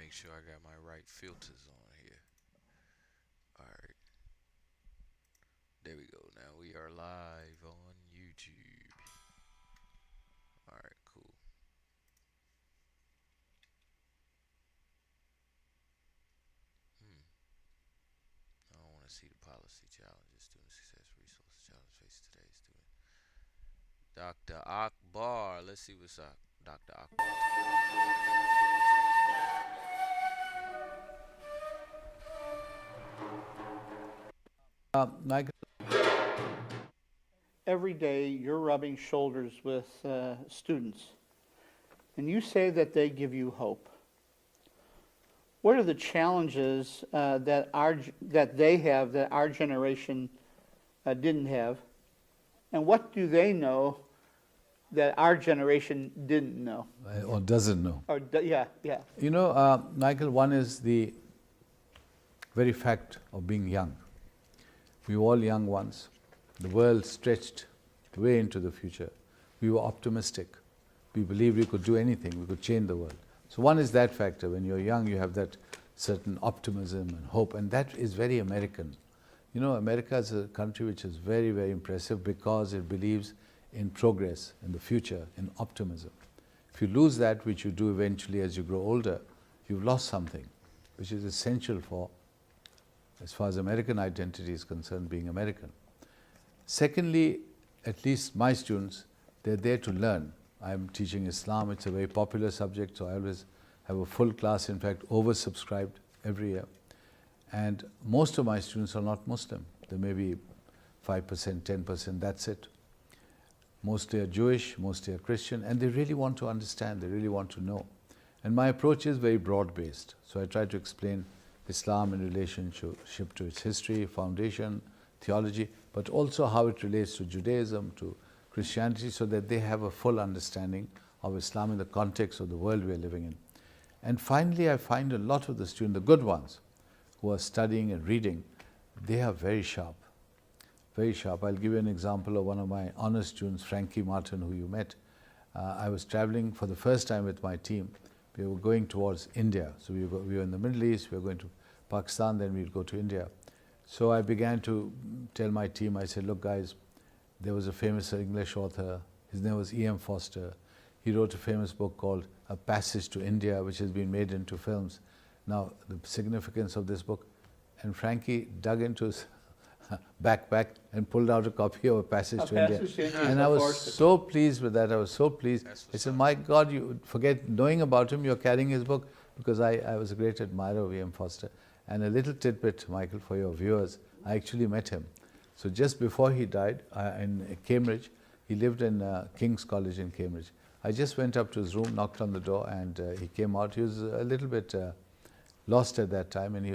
make sure I got my right filters on here. Alright, there we go. Now we are live on YouTube. Alright, cool. Hmm. I don't want to see the policy challenges, student success resource challenge face today's student. Dr. Akbar. Let's see what's up. Dr. Akbar. Michael, every day you're rubbing shoulders with students, and you say that they give you hope. What are the challenges that they have that our generation didn't have, and what do they know that our generation didn't know? Or doesn't know. Yeah. You know, Michael, one is the very fact of being young. We were all young once. The world stretched way into the future. We were optimistic. We believed we could do anything. We could change the world. So one is that factor. When you're young, you have that certain optimism and hope, and that is very American. You know, America is a country which is very, very impressive because it believes in progress, in the future, in optimism. If you lose that, which you do eventually as you grow older, you've lost something which is essential for, as far as American identity is concerned, being American. Secondly, at least my students, they're there to learn. I'm teaching Islam. It's a very popular subject, so I always have a full class, in fact, oversubscribed every year. And most of my students are not Muslim. There may be 5%, 10%, that's it. Mostly are Jewish, mostly are Christian, and they really want to understand, they really want to know. And my approach is very broad-based. So I try to explain Islam in relationship to its history, foundation, theology, but also how it relates to Judaism, to Christianity, so that they have a full understanding of Islam in the context of the world we are living in. And finally, I find a lot of the students, the good ones, who are studying and reading, they are very sharp. Very sharp. I'll give you an example of one of my honors students, Frankie Martin, who you met. I was traveling for the first time with my team. We were going towards India. So we were in the Middle East, we were going to Pakistan, then we'd go to India. So I began to tell my team, I said, look guys, there was a famous English author, his name was E.M. Foster. He wrote a famous book called A Passage to India, which has been made into films. Now, the significance of this book, and Frankie dug into his backpack and pulled out a copy of A Passage to India. And I was so pleased with that, I was so pleased. I said, my God, you forget knowing about him, you're carrying his book, because I was a great admirer of E.M. Foster. And a little tidbit, Michael, for your viewers, I actually met him. So just before he died, in Cambridge, he lived in King's College in Cambridge. I just went up to his room, knocked on the door, and he came out. He was a little bit lost at that time, and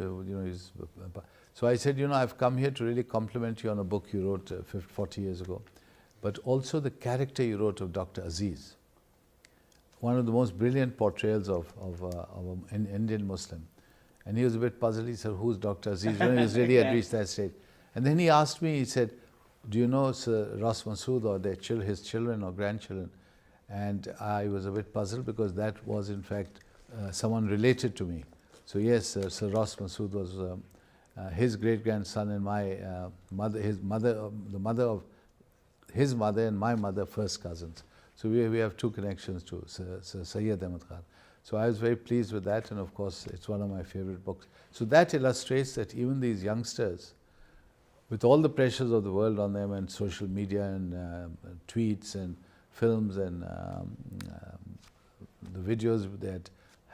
so I said, I've come here to really compliment you on a book you wrote 40 years ago, but also the character you wrote of Dr. Aziz, one of the most brilliant portrayals of an Indian Muslim. And he was a bit puzzled. He said, who's Dr. Aziz? He was really had reached that stage. And then he asked me, he said, do you know Sir Ross Masood or his children or grandchildren? And I was a bit puzzled because that was in fact someone related to me. So yes, Sir Ross Masood was his great-grandson and my mother, the mother of his mother and my mother, first cousins. So we have two connections to Sir Sayyid Ahmad Khan. So I was very pleased with that, and of course it's one of my favorite books. So that illustrates that even these youngsters, with all the pressures of the world on them and social media and tweets and films and the videos that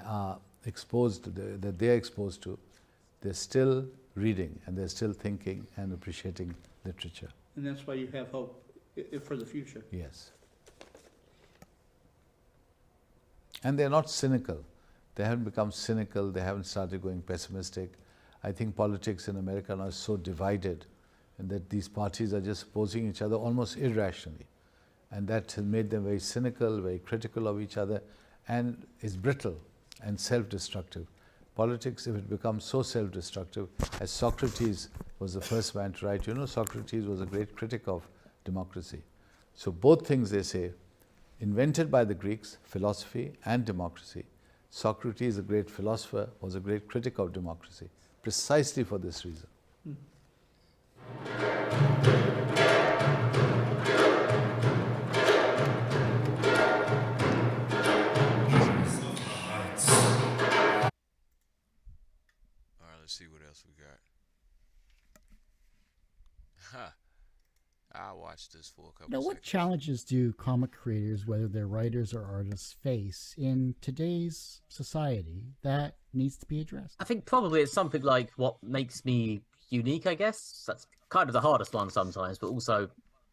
are exposed, that they're exposed to, they're still reading and they're still thinking and appreciating literature. And that's why you have hope for the future. Yes. And they're not cynical. They haven't become cynical. They haven't started going pessimistic. I think politics in America now is so divided, and that these parties are just opposing each other almost irrationally. And that has made them very cynical, very critical of each other, and is brittle and self-destructive. Politics, if it becomes so self-destructive, as Socrates was the first man to write, Socrates was a great critic of democracy. So both things, they say, invented by the Greeks, philosophy and democracy. Socrates, a great philosopher, was a great critic of democracy, precisely for this reason. All right, let's see what else we got. Ha! I watched this for a couple Now, what seconds. challenges do comic creators, whether they're writers or artists, face in today's society that needs to be addressed? I think probably it's something like what makes me unique, I guess. That's kind of the hardest one sometimes, but also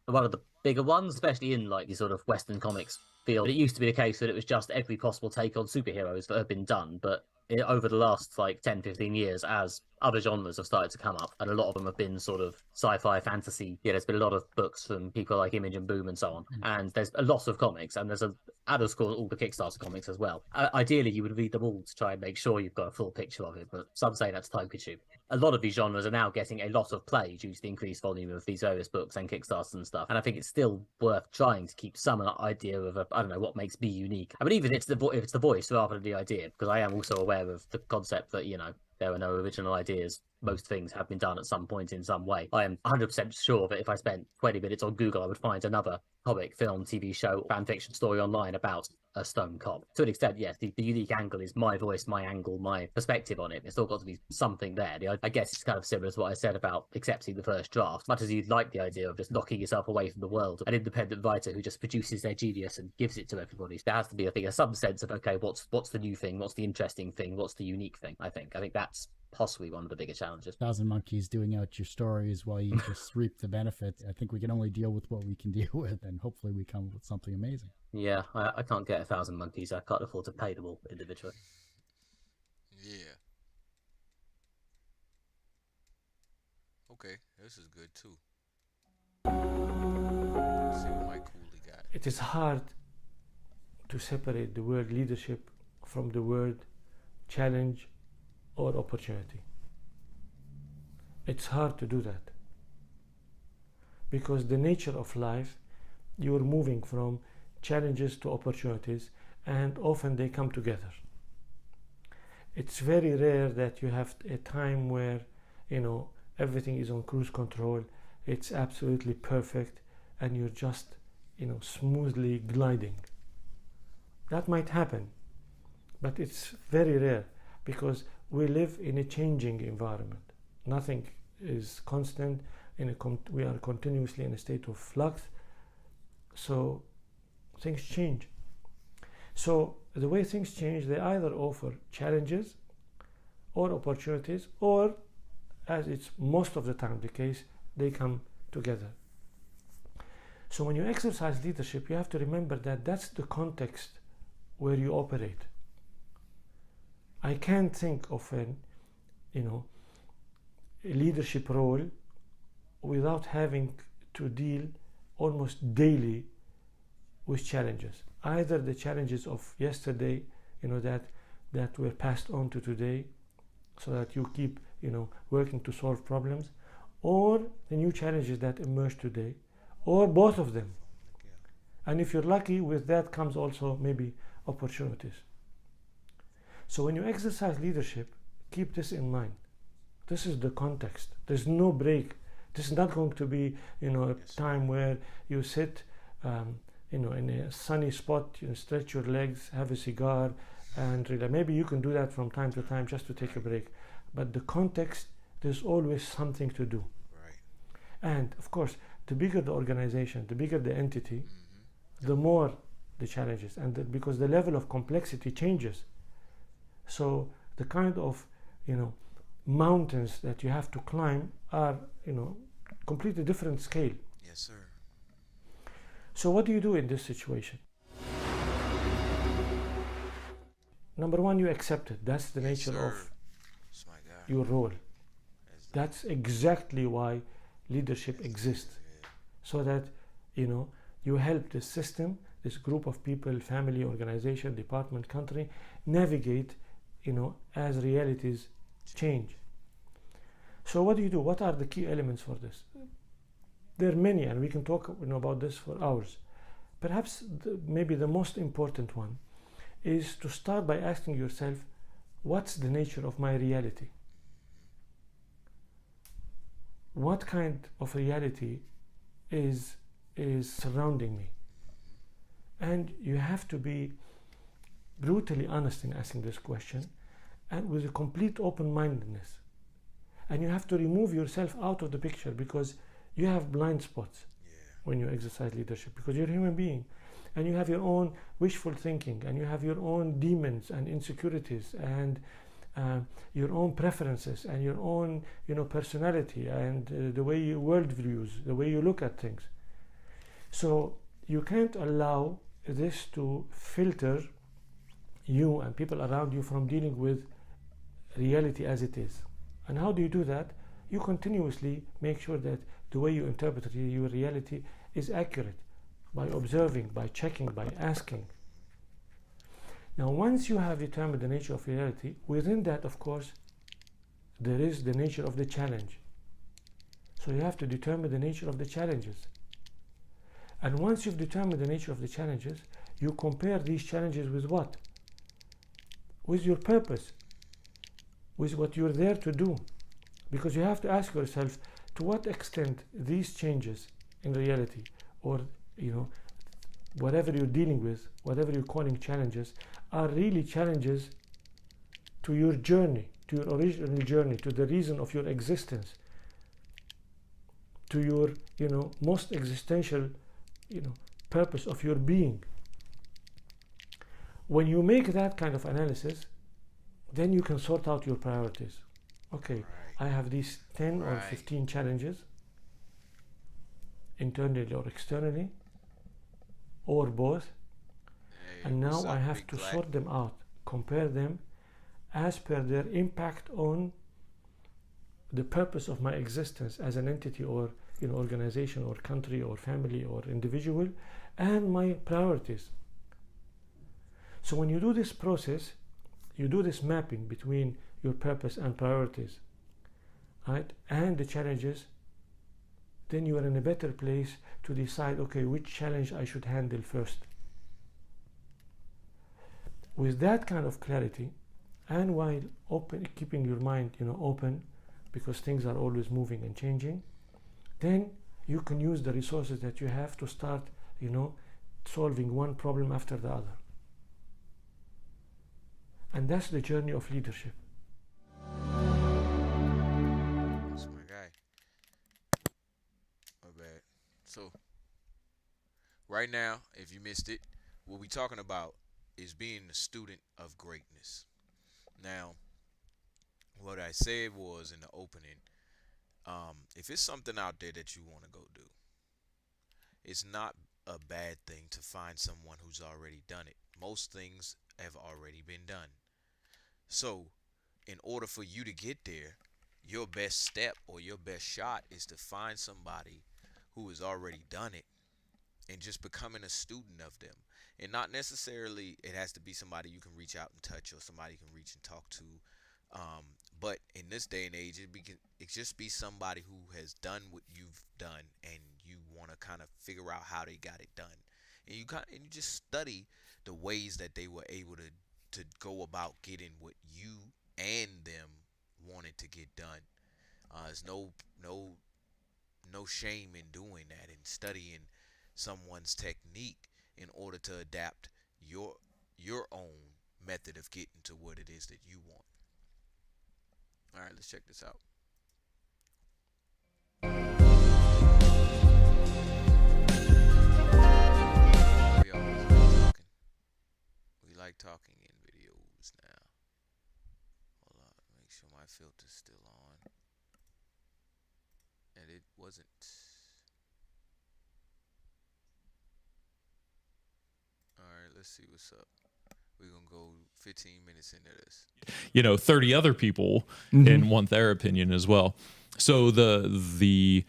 one of the bigger ones, especially in like the sort of Western comics field. It used to be the case that it was just every possible take on superheroes that had been done, but over the last like 10, 15 years, as other genres have started to come up, and a lot of them have been sort of sci-fi, fantasy. Yeah, there's been a lot of books from people like Image and Boom and so on, and there's a lot of comics, and there's of course all the Kickstarter comics as well. Ideally, you would read them all to try and make sure you've got a full picture of it, but some say that's time consuming. A lot of these genres are now getting a lot of play due to the increased volume of these various books and Kickstarters and stuff. And I think it's still worth trying to keep some idea of I don't know, what makes me unique. I mean, even if it's the voice rather than the idea, because I am also aware of the concept that, you know, there are no original ideas. Most things have been done at some point in some way. I am 100% sure that if I spent 20 minutes on Google, I would find another comic, film, TV show, fan fiction story online about a stone cop. To an extent, yes, the unique angle is my voice, my angle, my perspective on it. There's still got to be something there. I guess it's kind of similar to what I said about accepting the first draft. Much as you'd like the idea of just locking yourself away from the world, an independent writer who just produces their genius and gives it to everybody, there has to be, I think, some sense of, okay, what's the new thing? What's the interesting thing? What's the unique thing? I think that's possibly one of the bigger challenges. 1,000 monkeys doing out your stories while you just reap the benefit. I think we can only deal with what we can deal with, and hopefully we come up with something amazing. Yeah, I can't get 1,000 monkeys. I can't afford to pay them all individually. Yeah. Okay, this is good too. Let's see what Mike Cooley got. It is hard to separate the word leadership from the word challenge or opportunity. It's hard to do that because the nature of life, you're moving from challenges to opportunities, and often they come together. It's very rare that you have a time where, you know, everything is on cruise control, it's absolutely perfect, and you're just, you know, smoothly gliding. That might happen, but it's very rare because we live in a changing environment. Nothing is constant. We are continuously in a state of flux. So things change. So the way things change, they either offer challenges or opportunities, or, as it's most of the time the case, they come together. So when you exercise leadership, you have to remember that that's the context where you operate. I can't think of a leadership role without having to deal almost daily with challenges. Either the challenges of yesterday, that were passed on to today, so that you keep, working to solve problems, or the new challenges that emerge today, or both of them. And if you're lucky, with that comes also maybe opportunities. So when you exercise leadership, keep this in mind. This is the context. There's no break. This is not going to be, a time where you sit, in a sunny spot, stretch your legs, have a cigar, and relax. Maybe you can do that from time to time just to take a break. But the context, there's always something to do. Right. And of course, the bigger the organization, the bigger the entity, the more the challenges, and because the level of complexity changes. So the kind of, mountains that you have to climb are, completely different scale. Yes, sir. So what do you do in this situation? Number one, you accept it. That's the nature sir. of That's my guy. your role. That's exactly why leadership exists. So that, you help this system, this group of people, family, organization, department, country, navigate, as realities change. So what do you do? What are the key elements for this? There are many, and we can talk about this for hours. Perhaps maybe the most important one is to start by asking yourself, what's the nature of my reality? What kind of reality is surrounding me? And you have to be brutally honest in asking this question, and with a complete open-mindedness. And you have to remove yourself out of the picture, because you have blind spots when you exercise leadership, because you're a human being and you have your own wishful thinking, and you have your own demons and insecurities, and your own preferences, and your own personality, and the way you worldviews, the way you look at things. So you can't allow this to filter you and people around you from dealing with reality as it is. And how do you do that? You continuously make sure that the way you interpret your reality is accurate, by observing, by checking, by asking. Now, once you have determined the nature of reality, within that, of course, there is the nature of the challenge. So you have to determine the nature of the challenges. And once you've determined the nature of the challenges, you compare these challenges with what? With your purpose, with what you're there to do. Because you have to ask yourself, to what extent these changes in reality, or whatever you're dealing with, whatever you're calling challenges, are really challenges to your journey, to your original journey, to the reason of your existence, to your most existential purpose of your being. When you make that kind of analysis, then you can sort out your priorities. Okay, I have these 10 or 15 challenges, internally or externally, or both, and now I have to sort them out, compare them as per their impact on the purpose of my existence as an entity, or organization, or country, or family, or individual, and my priorities. So when you do this process, you do this mapping between your purpose and priorities, right, and the challenges, then you are in a better place to decide, okay, which challenge I should handle first. With that kind of clarity, and while keeping your mind open, because things are always moving and changing, then you can use the resources that you have to start solving one problem after the other. And that's the journey of leadership. That's my guy. My bad. So, right now, if you missed it, what we're talking about is being a student of greatness. Now, what I said was in the opening, if it's something out there that you want to go do, it's not a bad thing to find someone who's already done it. Most things have already been done. So, in order for you to get there, your best step or your best shot is to find somebody who has already done it and just becoming a student of them. And not necessarily it has to be somebody you can reach out and touch, or somebody you can reach and talk to. But in this day and age, it just be somebody who has done what you've done, and you want to kind of figure out how they got it done. And you just study the ways that they were able to go about getting what you and them wanted to get done. There's no shame in doing that, and studying someone's technique in order to adapt your own method of getting to what it is that you want. All right, let's check this out. We always like talking. We like talking in videos now. Hold on, make sure my filter's still on. And it wasn't. Alright, let's see what's up. We're going to go 15 minutes into this. 30 other people and want their opinion as well. So the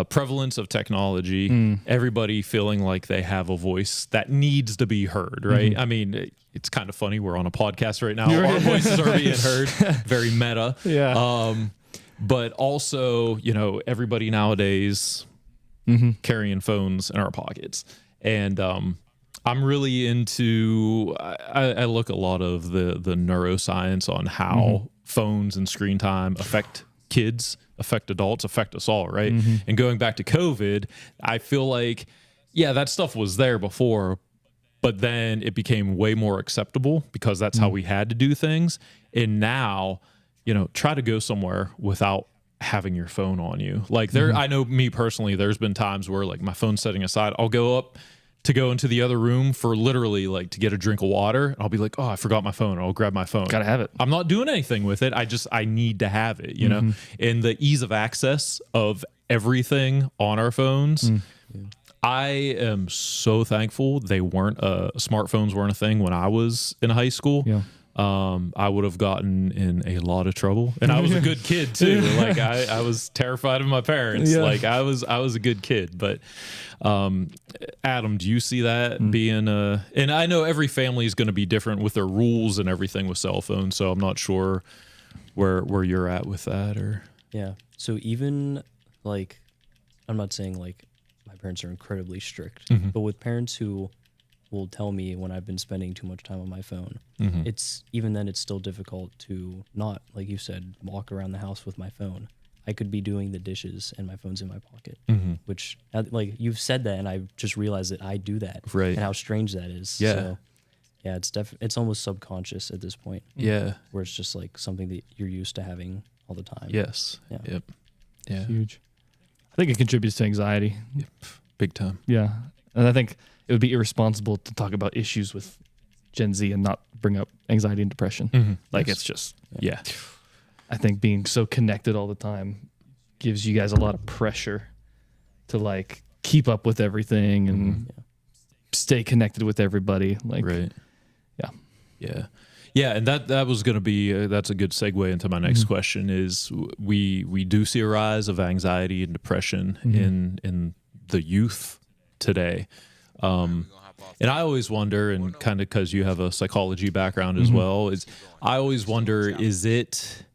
prevalence of technology, everybody feeling like they have a voice that needs to be heard, right? I mean, it's kind of funny. We're on a podcast right now. Our voices are being heard. Very meta. Yeah. But also, everybody nowadays carrying phones in our pockets. And I'm really into. I look a lot of the neuroscience on how phones and screen time affect kids, affect adults, affect us all, right? And going back to COVID, I feel like, yeah, that stuff was there before, but then it became way more acceptable because that's how we had to do things. And now, you know, try to go somewhere without having your phone on you. Like there, I know me personally, there's been times where like my phone's setting aside, I'll go up to go into the other room for literally like to get a drink of water. I'll be like, oh, I forgot my phone. I'll grab my phone. Gotta have it. I'm not doing anything with it. I need to have it, you know? And the ease of access of everything on our phones. I am so thankful they weren't smartphones weren't a thing when I was in high school. Yeah. I would have gotten in a lot of trouble, and I was a good kid too. Like I was terrified of my parents. Yeah. Like I was a good kid. But Adam, do you see that being and I know every family is going to be different with their rules and everything with cell phones, so I'm not sure where you're at with that. Or Yeah. So even like, I'm not saying like my parents are incredibly strict, but with parents who will tell me when I've been spending too much time on my phone, it's even then it's still difficult to not, like you said, walk around the house with my phone. I could be doing the dishes and my phone's in my pocket, which like you've said that and I just realized that I do that, Right. and how strange that is. Yeah. So, yeah, it's almost subconscious at this point. yeah, Where it's just like something that you're used to having all the time. yes, Yeah. yep, yeah, Huge. I think it contributes to anxiety. big time. Yeah. And I think it would be irresponsible to talk about issues with Gen Z and not bring up anxiety and depression. Like Yes. it's just, Yeah, I think being so connected all the time gives you guys a lot of pressure to like keep up with everything and stay connected with everybody. Like, right. yeah. Yeah. Yeah, and that was going to be that's a good segue into my next question is we do see a rise of anxiety and depression in the youth today. And I always wonder, and kind of because you have a psychology background as well, is I always wonder, is it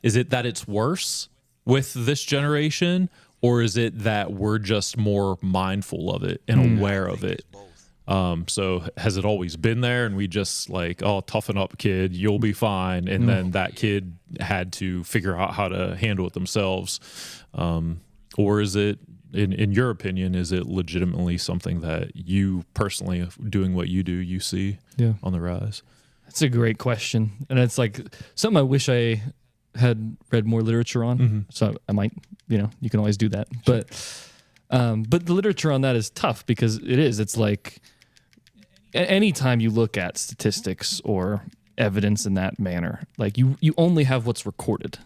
that it's worse with this generation, or is it that we're just more mindful of it and aware of it? So has it always been there and we just like, oh, toughen up, kid, you'll be fine. And then that kid had to figure out how to handle it themselves. Or is it, in your opinion, is it legitimately something that you personally doing what you do, you see on the rise? That's a great question. And it's like something I wish I had read more literature on. So I might, you can always do that. But the literature on that is tough because it's like anytime you look at statistics or evidence in that manner, like you only have what's recorded,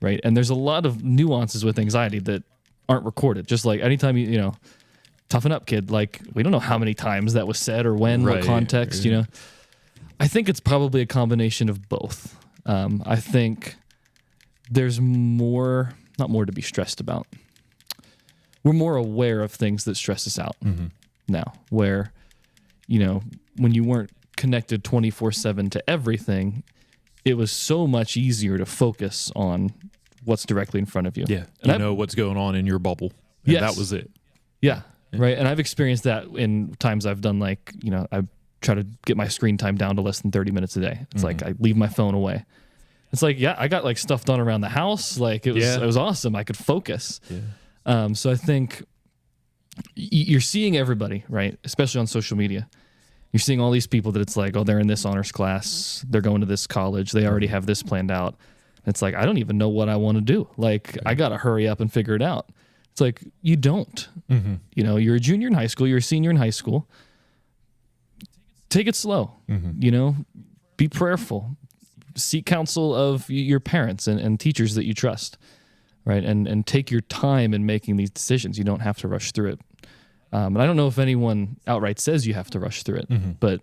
right? And there's a lot of nuances with anxiety that aren't recorded. Just like anytime you toughen up, kid, like we don't know how many times that was said or when, what context, I think it's probably a combination of both. I think there's not more to be stressed about. We're more aware of things that stress us out now, where, when you weren't connected 24/7 to everything, it was so much easier to focus on what's directly in front of you. Yeah. And You know what's going on in your bubble. And that was it. Yeah. Right. And I've experienced that in times I've done I try to get my screen time down to less than 30 minutes a day. It's like I leave my phone away. It's like, yeah, I got like stuff done around the house. Like it was awesome. I could focus. Yeah. So I think you're seeing everybody, right? Especially on social media. You're seeing all these people that it's like, oh, they're in this honors class. They're going to this college. They already have this planned out. It's like, I don't even know what I want to do. Like, I got to hurry up and figure it out. It's like, you don't. You're a junior in high school. You're a senior in high school. Take it slow. Be prayerful. Seek counsel of your parents and teachers that you trust, right? And take your time in making these decisions. You don't have to rush through it. And I don't know if anyone outright says you have to rush through it, but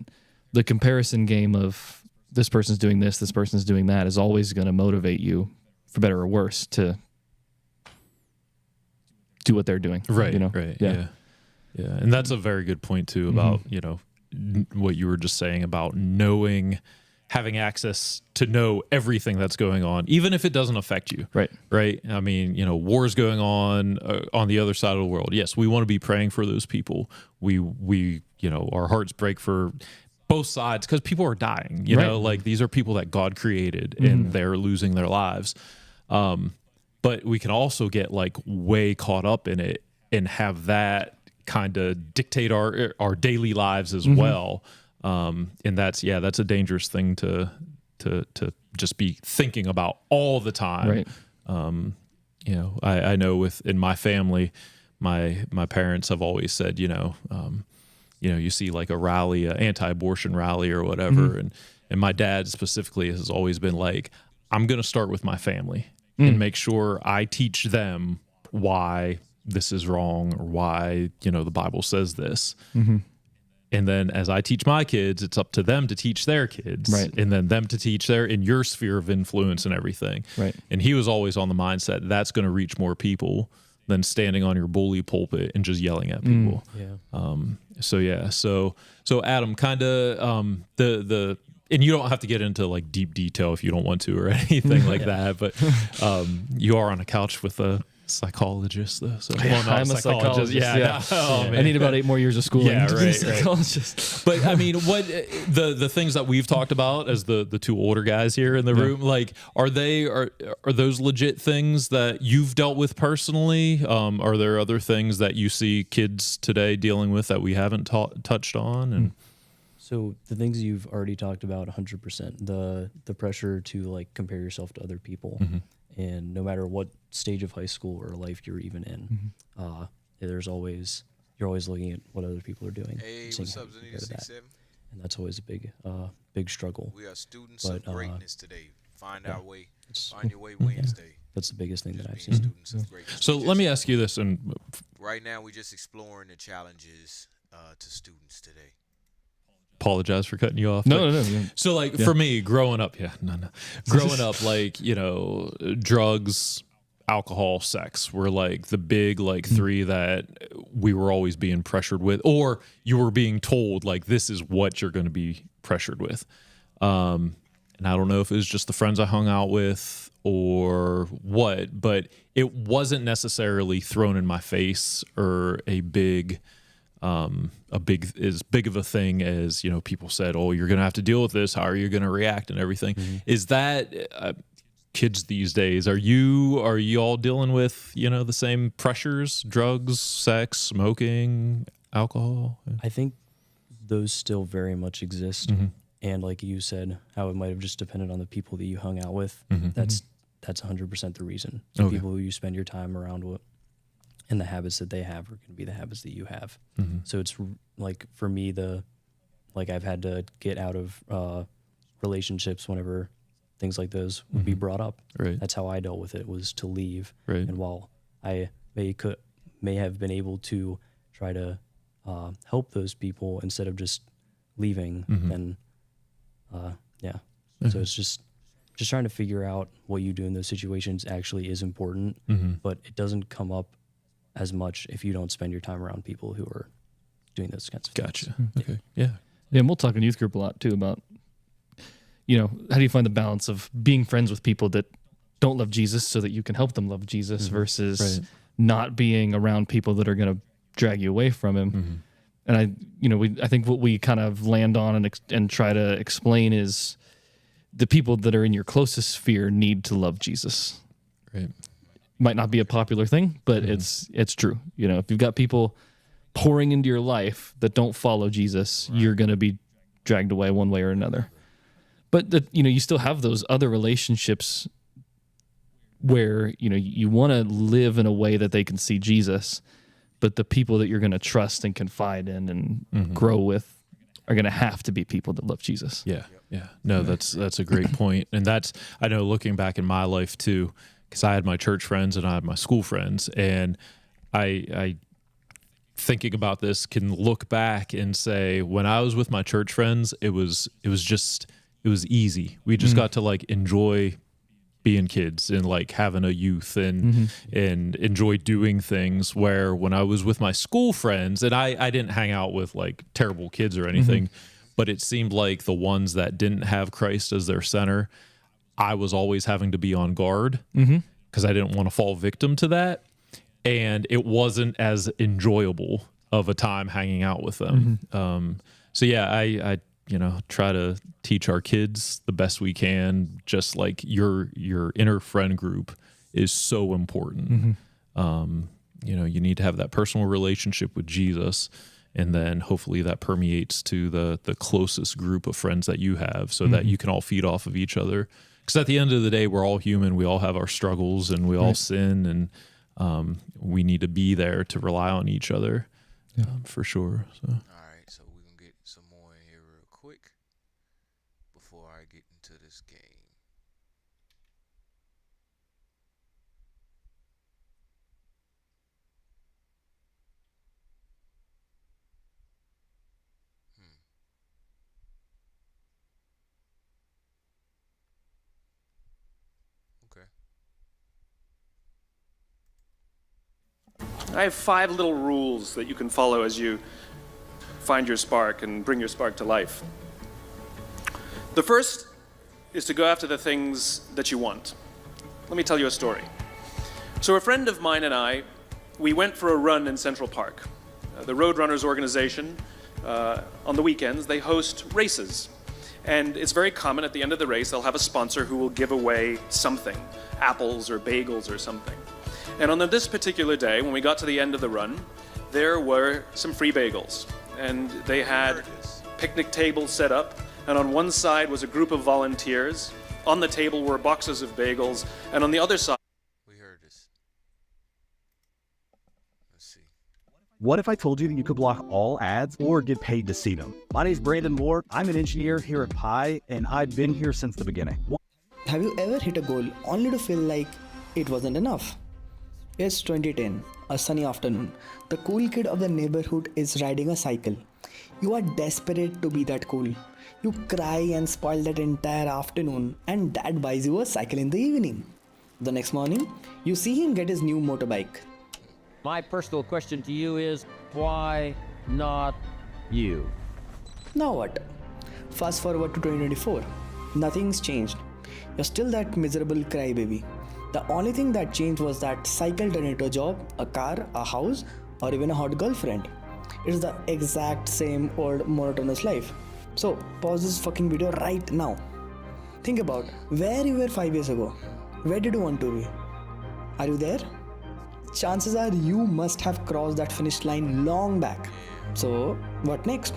the comparison game of this person's doing this person's doing that is always going to motivate you, for better or worse, to do what they're doing. Right. Right. Yeah. And that's a very good point too about, what you were just saying about knowing having access to know everything that's going on, even if it doesn't affect you. Right. Right. I mean, wars going on the other side of the world. Yes, we want to be praying for those people. We our hearts break for both sides because people are dying. You know, like these are people that God created and they're losing their lives. But we can also get like way caught up in it and have that kind of dictate our daily lives as well. And that's a dangerous thing to just be thinking about all the time. Right. I know in my family, my parents have always said, you see like a rally, an anti-abortion rally or whatever. And my dad specifically has always been like, I'm going to start with my family and make sure I teach them why this is wrong or why, the Bible says this. And then as I teach my kids, it's up to them to teach their kids, right, and then them to teach in your sphere of influence and everything. Right. And he was always on the mindset that's going to reach more people than standing on your bully pulpit and just yelling at people. So Adam, kind of the and you don't have to get into like deep detail if you don't want to or anything like that, but you are on a couch with a psychologist though. So I'm a psychologist. Yeah. I need about 8 more years of schooling to be a psychologist. But I mean, what the things that we've talked about as the two older guys here in the room, like are those legit things that you've dealt with personally? Are there other things that you see kids today dealing with that we haven't touched on? And so the things you've already talked about 100%, the pressure to like compare yourself to other people. And no matter what stage of high school or life you're even in, you're always looking at what other people are doing. Hey, what's up, Zenita 67? And that's always a big struggle. We are students of greatness today. Find our way. Find your way Wednesday. That's the biggest thing that I've Being seen. students of greatness. so let me ask you this, and Right now, we're just exploring the challenges to students today. apologize for cutting you off. No. So like for me growing up, growing up, like, drugs, alcohol, sex were like the big like three that we were always being pressured with, or you were being told like this is what you're going to be pressured with. And I don't know if it was just the friends I hung out with or what, but it wasn't necessarily thrown in my face or as big of a thing as, people said, oh, you're going to have to deal with this. How are you going to react and everything? Is that kids these days? Are you all dealing with, the same pressures, drugs, sex, smoking, alcohol? I think those still very much exist. And like you said, how it might have just depended on the people that you hung out with. That's 100% the reason. The people who you spend your time around with and the habits that they have are going to be the habits that you have. So it's like for me, I've had to get out of relationships whenever things like those would be brought up. Right. That's how I dealt with it, was to leave. Right. And while I may have been able to try to help those people instead of just leaving, then so it's just trying to figure out what you do in those situations actually is important, but it doesn't come up as much if you don't spend your time around people who are doing those kinds of things. Gotcha. Okay. Yeah. And we'll talk in youth group a lot too about, how do you find the balance of being friends with people that don't love Jesus so that you can help them love Jesus versus not being around people that are going to drag you away from him. And I think what we kind of land on and try to explain is the people that are in your closest sphere need to love Jesus. Right. Might not be a popular thing, but it's true. If you've got people pouring into your life that don't follow Jesus, you're going to be dragged away one way or another. But you still have those other relationships where you want to live in a way that they can see Jesus, but the people that you're going to trust and confide in and grow with are going to have to be people that love Jesus. Yeah. Yeah. No, that's a great point. And I know looking back in my life too, because I had my church friends and I had my school friends, and I thinking about this can look back and say, when I was with my church friends, it was easy. We just got to like enjoy being kids and like having a youth and enjoy doing things, where when I was with my school friends, and I didn't hang out with like terrible kids or anything, but it seemed like the ones that didn't have Christ as their center, I was always having to be on guard because I didn't want to fall victim to that. And it wasn't as enjoyable of a time hanging out with them. So yeah, I try to teach our kids the best we can. Just like your inner friend group is so important. You need to have that personal relationship with Jesus, and then hopefully that permeates to the closest group of friends that you have, so that you can all feed off of each other. Because at the end of the day, we're all human. We all have our struggles, and we all sin, and we need to be there to rely on each other, for sure. So. All right, so we're going to get some more in here real quick before I get into this game. Okay. I have 5 little rules that you can follow as you find your spark and bring your spark to life. The first is to go after the things that you want. Let me tell you a story. So a friend of mine and I, we went for a run in Central Park. The Roadrunners organization, on the weekends, they host races. And it's very common at the end of the race, they'll have a sponsor who will give away something, apples or bagels or something. And on this particular day, when we got to the end of the run, there were some free bagels. And they had picnic tables set up, and on one side was a group of volunteers. On the table were boxes of bagels, and on the other side... We heard this. Let's see. What if I told you that you could block all ads or get paid to see them? My name's Brandon Moore. I'm an engineer here at Pi, and I've been here since the beginning. Have you ever hit a goal only to feel like it wasn't enough? It's 2010, a sunny afternoon. The cool kid of the neighborhood is riding a cycle. You are desperate to be that cool. You cry and spoil that entire afternoon, and dad buys you a cycle in the evening. The next morning, you see him get his new motorbike. My personal question to you is, why not you? Now what? Fast forward to 2024. Nothing's changed. You're still that miserable crybaby. The only thing that changed was that cycle turned into a job, a car, a house, or even a hot girlfriend. It's the exact same old monotonous life. So pause this fucking video right now. Think about where you were 5 years ago. Where did you want to be? Are you there? Chances are you must have crossed that finish line long back. So what next?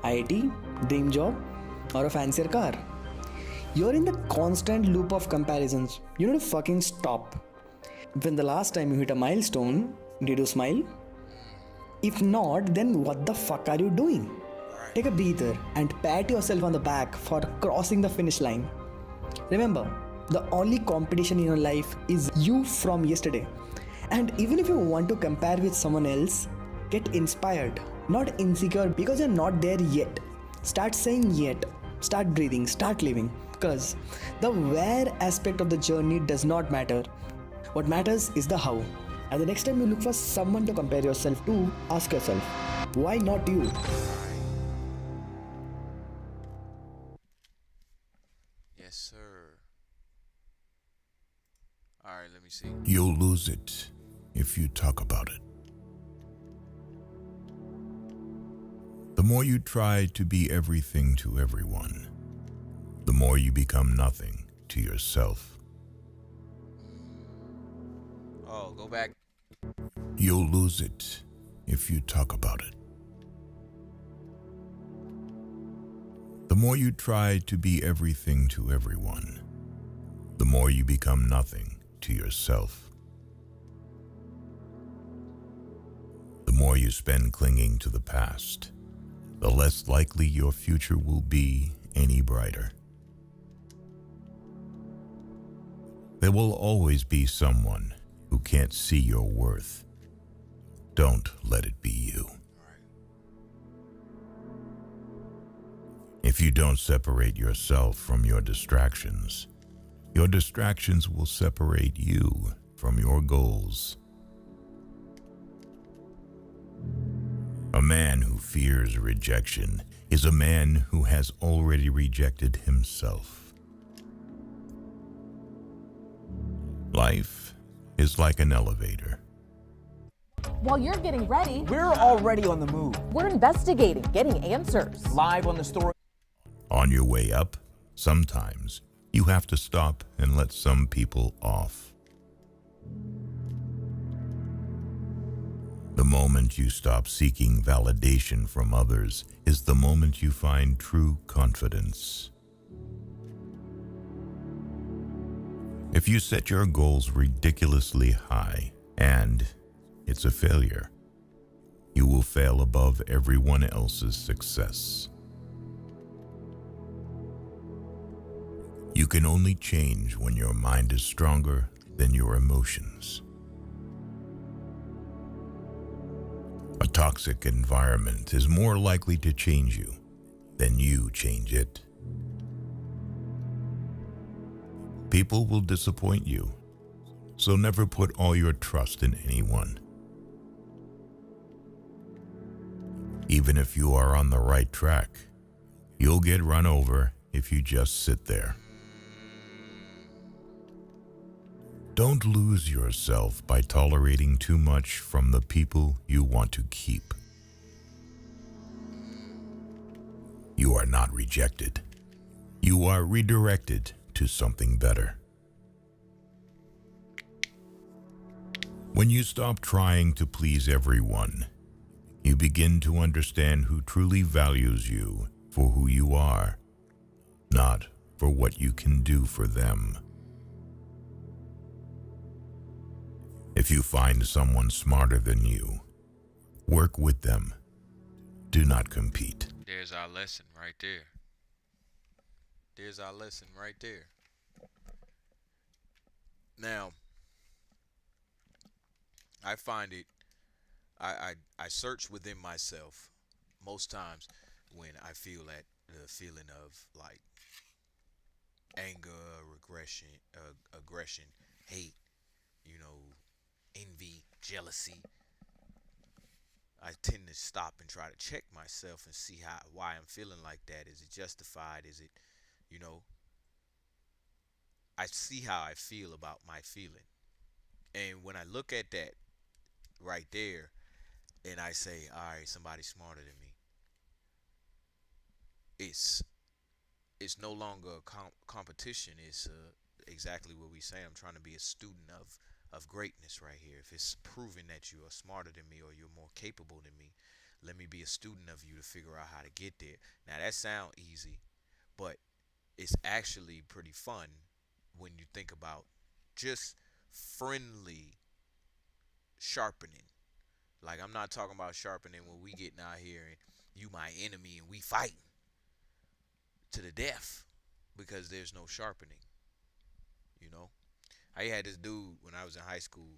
IIT, dream job, or a fancier car? You're in the constant loop of comparisons. You need to fucking stop. When the last time you hit a milestone, did you smile? If not, then what the fuck are you doing? Take a breather and pat yourself on the back for crossing the finish line. Remember, the only competition in your life is you from yesterday. And even if you want to compare with someone else, get inspired, not insecure because you're not there yet. Start saying yet. Start breathing, start living. Because the where aspect of the journey does not matter. What matters is the how. And the next time you look for someone to compare yourself to, ask yourself, why not you? Yes, sir. All right, let me see. You'll lose it if you talk about it. The more you try to be everything to everyone, the more you become nothing to yourself. Oh, go back. You'll lose it if you talk about it. The more you try to be everything to everyone, the more you become nothing to yourself. The more you spend clinging to the past, the less likely your future will be any brighter. There will always be someone who can't see your worth. Don't let it be you. If you don't separate yourself from your distractions will separate you from your goals. A man who fears rejection is a man who has already rejected himself. Life is like an elevator. While you're getting ready, we're already on the move. We're investigating, getting answers. Live on the story. On your way up, sometimes you have to stop and let some people off. The moment you stop seeking validation from others is the moment you find true confidence. If you set your goals ridiculously high and it's a failure, you will fail above everyone else's success. You can only change when your mind is stronger than your emotions. A toxic environment is more likely to change you than you change it. People will disappoint you, so never put all your trust in anyone. Even if you are on the right track, you'll get run over if you just sit there. Don't lose yourself by tolerating too much from the people you want to keep. You are not rejected. You are redirected to something better. When you stop trying to please everyone, you begin to understand who truly values you for who you are, not for what you can do for them. If you find someone smarter than you, work with them. Do not compete. There's our lesson right there. There's our lesson right there. Now, I find it, I search within myself most times when I feel that the feeling of like anger, aggression, hate, envy, jealousy. I tend to stop and try to check myself and see why I'm feeling like that. Is it justified? Is it, I see how I feel about my feeling. And when I look at that right there and I say, all right, somebody's smarter than me, it's no longer a competition. It's exactly what we say. I'm trying to be a student of greatness right here. If it's proven that you are smarter than me or you're more capable than me, let me be a student of you to figure out how to get there. Now that sounds easy, but it's actually pretty fun when you think about just friendly sharpening. Like, I'm not talking about sharpening when we getting out here and you my enemy and we fighting to the death because there's no sharpening. I had this dude when I was in high school.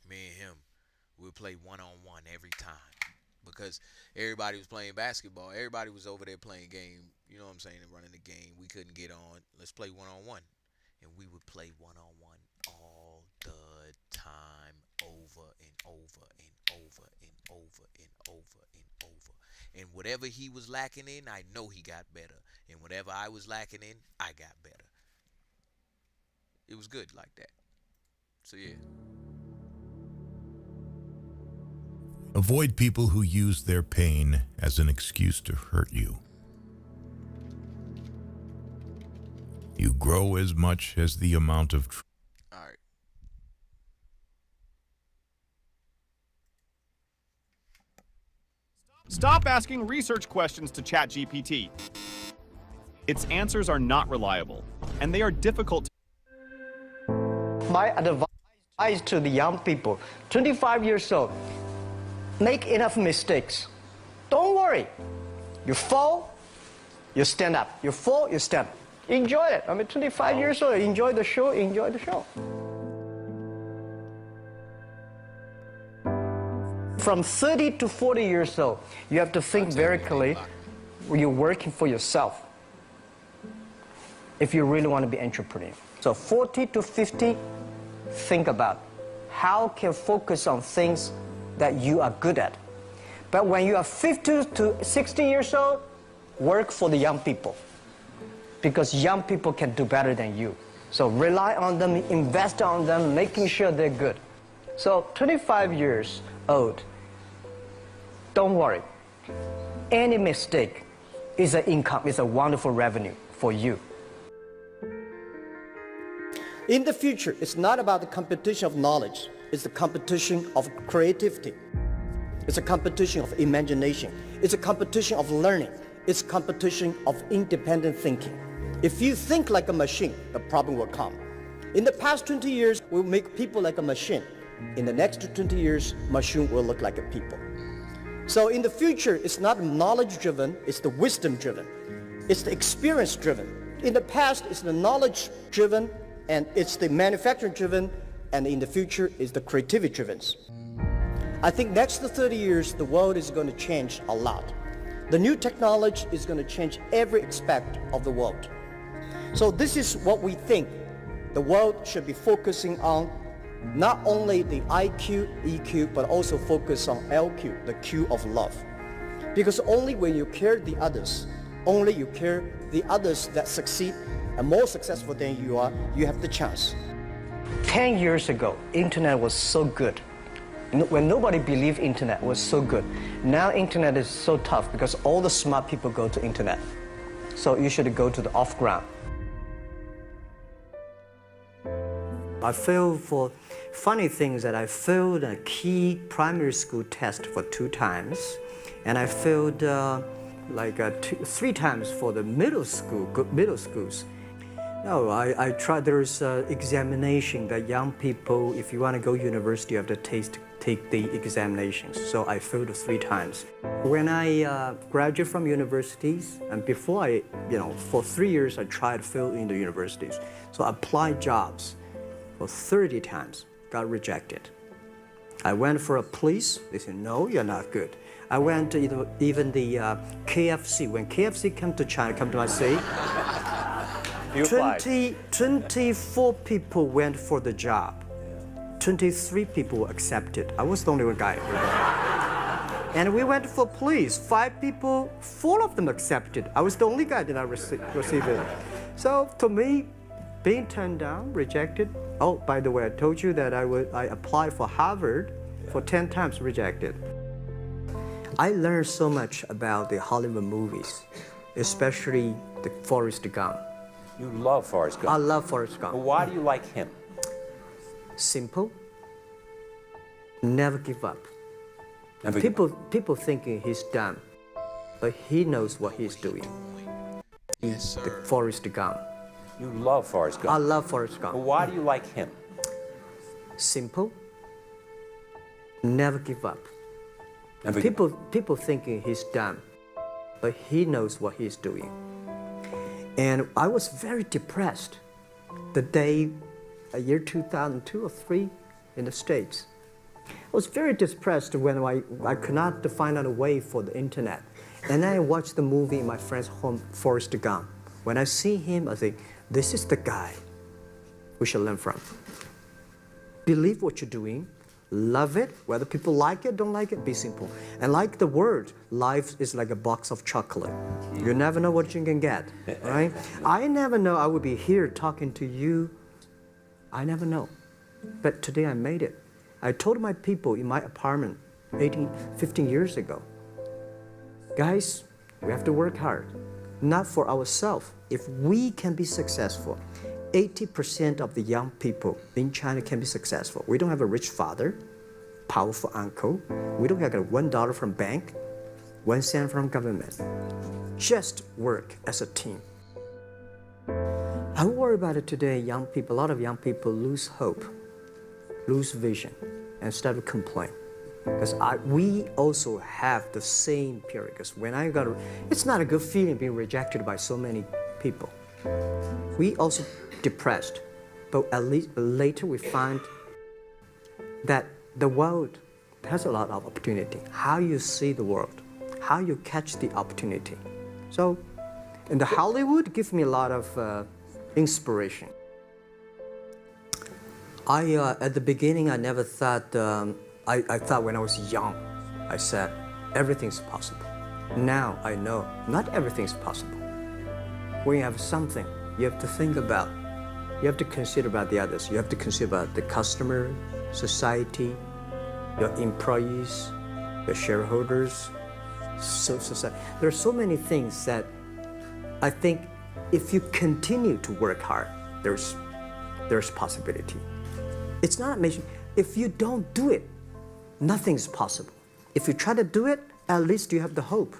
Me and him, we would play one-on-one every time because everybody was playing basketball. Everybody was over there playing game, you know what I'm saying, and running the game. We couldn't get on. Let's play one-on-one. And we would play one-on-one all the time, over and over and over and over and over and over. And whatever he was lacking in, I know he got better. And whatever I was lacking in, I got better. It was good like that. So yeah. Avoid people who use their pain as an excuse to hurt you. You grow as much as the amount of All right. Stop asking research questions to ChatGPT. Its answers are not reliable, and they are difficult to... My advice to the young people, 25 years old, make enough mistakes. Don't worry. You fall, you stand up. You fall, you stand up. Enjoy it. 25 years old, enjoy the show, enjoy the show. From 30 to 40 years old, you have to think very clearly. You're working for yourself if you really want to be an entrepreneur. So 40 to 50, think about how can focus on things that you are good at. But when you are 50 to 60 years old, work for the young people. Because young people can do better than you. So rely on them, invest on them, making sure they're good. So 25 years old, don't worry. Any mistake is an income, is a wonderful revenue for you. In the future, it's not about the competition of knowledge. It's the competition of creativity. It's a competition of imagination. It's a competition of learning. It's a competition of independent thinking. If you think like a machine, the problem will come. In the past 20 years, we'll make people like a machine. In the next 20 years, machine will look like a people. So in the future, it's not knowledge-driven, it's the wisdom-driven. It's the experience-driven. In the past, it's the knowledge-driven, and it's the manufacturing-driven, and in the future, it's the creativity-driven. I think next to 30 years, the world is going to change a lot. The new technology is going to change every aspect of the world. So this is what we think the world should be focusing on, not only the IQ, EQ, but also focus on LQ, the Q of love. Because only when you care the others, only you care the others that succeed and more successful than you are, you have the chance. 10 years ago, internet was so good. When nobody believed internet was so good. Now internet is so tough because all the smart people go to internet. So you should go to the off-ground. I failed for funny things that I failed a key primary school test for 2 times, and I failed 3 times for the middle schools. No, I tried. There's examination that young people, if you want to go university, you have to take the examinations. So I failed 3 times. When I graduated from universities, and before for 3 years I tried to fail in the universities. So I applied jobs for 30 times, got rejected. I went for a police, they said, no, you're not good. I went to even the KFC. When KFC came to China, come to my city, 24 people went for the job. 23 people were accepted. I was the only one guy. And we went for police. 5 people, 4 of them accepted. I was the only guy that I received it. So to me, being turned down, rejected. Oh, by the way, I told you that I applied for Harvard for 10 times, rejected. I learned so much about the Hollywood movies, especially the Forrest Gump. You love Forrest Gump. I love Forrest Gump. Well, why do you like him? Simple. Never give up. People thinking he's dumb, but he knows what he's doing. Yes, sir. The Forrest Gump. You love Forrest Gump. I love Forrest Gump. Well, why do you like him? Simple. Never give up. People thinking he's dumb, but he knows what he's doing. And I was very depressed the day, year 2002 or 3 in the States. I was very depressed when I could not find out a way for the internet. And then I watched the movie in my friend's home, Forrest Gump. When I see him, I think, this is the guy we should learn from. Believe what you're doing, love it, whether people like it, don't like it, be simple. And like the word, life is like a box of chocolate. You never know what you can get, right? I never know I would be here talking to you. I never know. But today I made it. I told my people in my apartment 15 years ago, guys, we have to work hard, not for ourselves. If we can be successful, 80% of the young people in China can be successful. We don't have a rich father, powerful uncle. We don't have $1 from bank, 1 cent from government. Just work as a team. I worry about it today. Young people, a lot of young people lose hope, lose vision, and start to complain. Because we also have the same period. Because when it's not a good feeling being rejected by so many people. We also depressed, but at least later we find that the world has a lot of opportunity. How you see the world, how you catch the opportunity. So, in the Hollywood gives me a lot of inspiration. At the beginning, I never thought, I thought when I was young, I said, everything's possible. Now I know not everything's possible. When you have something, you have to think about, you have to consider about the others. You have to consider about the customer, society, your employees, your shareholders, society. There are so many things that I think if you continue to work hard, there's possibility. It's not amazing. If you don't do it, nothing's possible. If you try to do it, at least you have the hope.